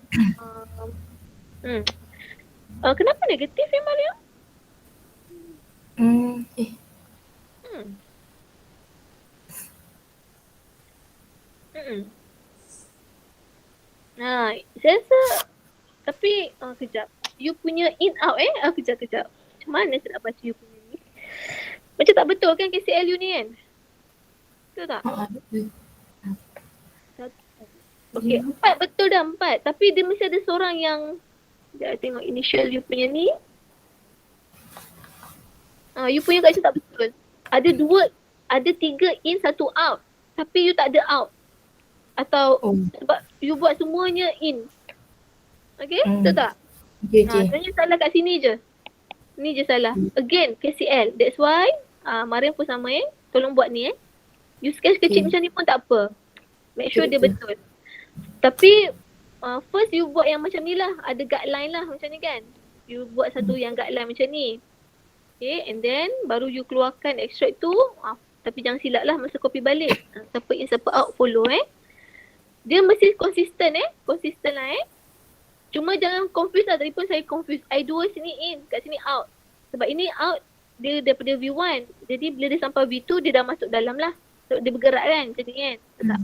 kenapa negatif Mariam? Saya rasa tapi kejap. You punya in out kejap. Macam mana saya nak baca you punya ni? Macam tak betul kan KCL you ni kan? Betul tak? Okay, 4 betul dah 4. Tapi dia mesti ada seorang yang, sekejap tengok initial you punya ni. You punya kat sini tak betul. Ada 3 in, 1 out. Tapi you tak ada out. Atau sebab you buat semuanya in. Okay, betul tak? Okay, okay. Sebenarnya salah kat sini je. Ni je salah. Again, KCL. That's why Mariam pun sama tolong buat ni You sketch kecil macam ni pun tak apa. Make sure dia betul. Tapi first you buat yang macam ni lah. Ada guideline lah macam ni kan. You buat satu yang guideline macam ni. Okay, and then baru you keluarkan extract tu. Tapi jangan silap lah masa copy balik. Siapa in, siapa out, follow Dia mesti konsisten Konsisten lah Cuma jangan confuse lah. Tadi pun saya confuse. I2 sini in, kat sini out. Sebab ini out, dia daripada V1. Jadi bila dia sampai V2, dia dah masuk dalam lah. So, dia bergerak kan macam ni kan. Tak?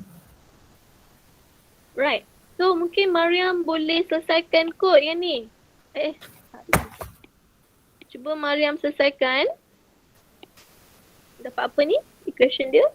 Right. So mungkin Mariam boleh selesaikan kod yang ni. Cuba Mariam selesaikan. Dapat apa ni? Equation dia.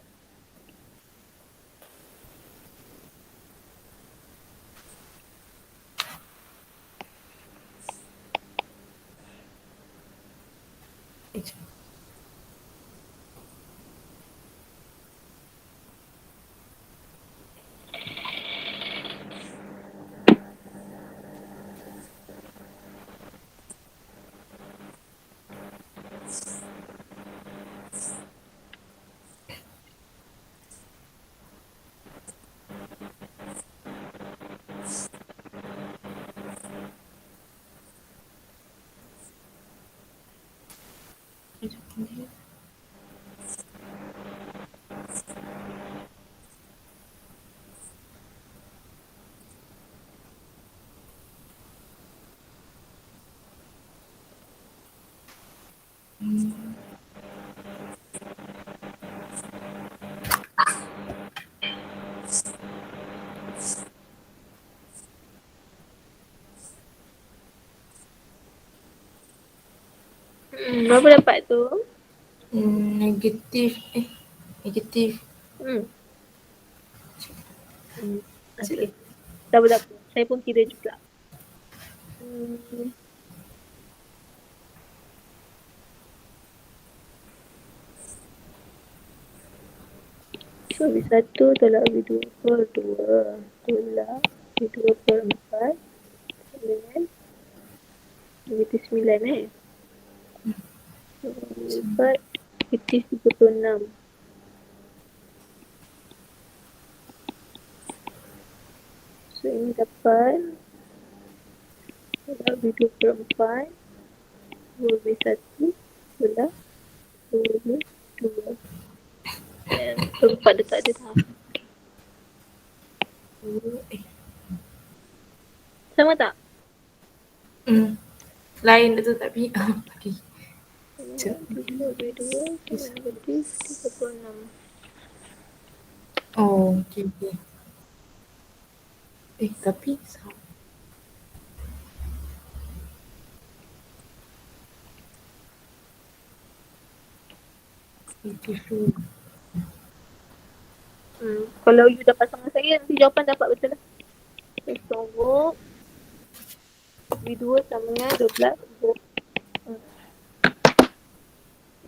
Berapa dapat tu? Negatif. Okay. Tak apa. Saya pun kira juga. So V1 tolak V2 per 2 tolak V2 per 4 dengan V2 9 4 aktif 36. So ini dapat V2 per 4 2V1 tolak 2V2. Perempat dia tak ada dah. Sama tak? Lain betul tapi okay. V2 negatif 36. Oh, okay, okay. Tapi sama. Itu kalau you dapat sama saya, nanti jawapan dapat betul lah. So, V2 sama dengan 12.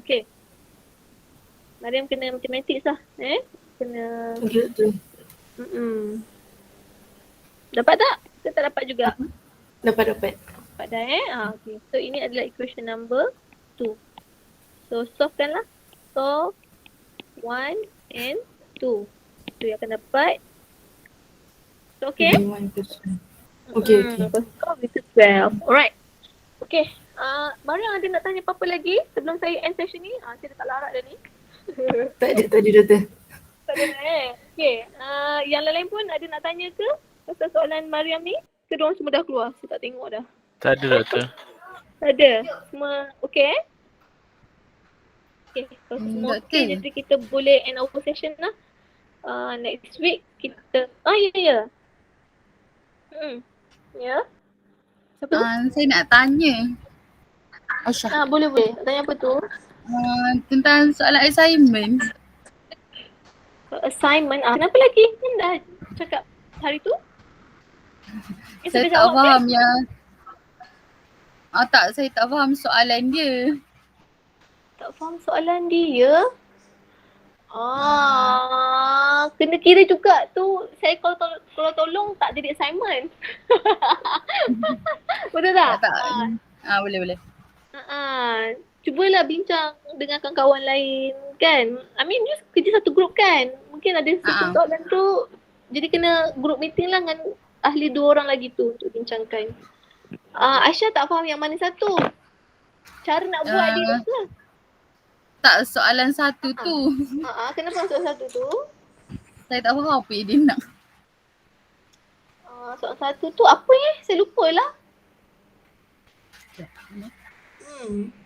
Okay. Mariam kena matematik lah. Kena. betul. Dapat tak? Kita tak dapat juga. Dapat. Dapat dah okay. So, ini adalah equation number 2. So, solve lah. Solve 1 and 2. So, yang akan dapat. So, okay? Okay. Itu 12. Alright. Okay. Mariam ada nak tanya apa-apa lagi sebelum saya end session ni? Saya dah tak larat dah ni. Tak ada doktor. Tak ada Okay. Yang lain pun ada nak tanya ke pasal soalan Mariam ni? Ke diorang semua dah keluar? Saya tak tengok dah. Tak ada doktor. Tak ada. Semua okay? Okay. Kalau semua okay, jadi kita boleh end our session lah. Next week kita ya. Ya. Siapa tu? Saya nak tanya. Aisyah. Boleh. Nak tanya apa tu? Tentang soalan assignment. Assignment. Kenapa lagi? Kan dah cakap hari tu? Saya tak faham yang tak, saya tak faham soalan dia. Tak faham soalan dia. Kena kira juga tu saya kalau tolong tak jadi assignment. Betul tak? Tak. Boleh. Cubalah bincang dengan kawan-kawan lain kan. I mean just kerja satu grup kan. Mungkin ada satu soalan tu jadi kena group meeting lah dengan ahli 2 orang lagi tu untuk bincangkan. Aisyah tak faham yang mana satu? Cara nak buat dia tu lah. Tak, soalan satu tu. Kenapa soalan satu tu? Saya tak faham apa yang dia nak. Soalan satu tu apa Saya lupa lah.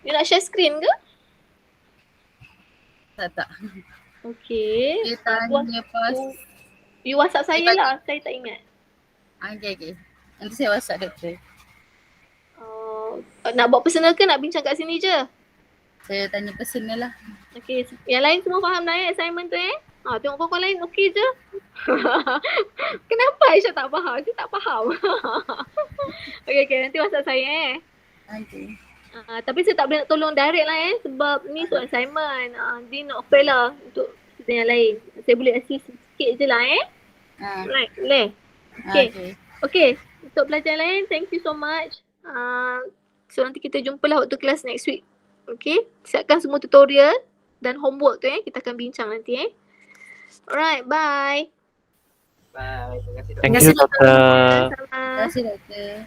You nak share screen ke? Tak. Okay. Dia tanya pas. You WhatsApp saya lah. Saya tak ingat. Okay. Nanti saya WhatsApp doktor. Nak buat personal ke nak bincang kat sini je? Saya tanya personal lah. Okay, yang lain semua faham dah assignment tu tengok kawan lain okey je. Kenapa Aisyah tak faham? Saya tak faham. Okay, nanti WhatsApp saya Okay. Tapi saya tak boleh nak tolong direct lah sebab ni soal assignment. Dia nak offer lah untuk student yang lain. Saya boleh assist sikit je lah Right, boleh? Okay. Untuk pelajaran lain, thank you so much. So nanti kita jumpalah waktu kelas next week. Okay, siapkan semua tutorial dan homework tu kita akan bincang nanti Alright, bye. Bye. Terima kasih, Thank you, doktor. Sama-sama. Terima kasih doktor.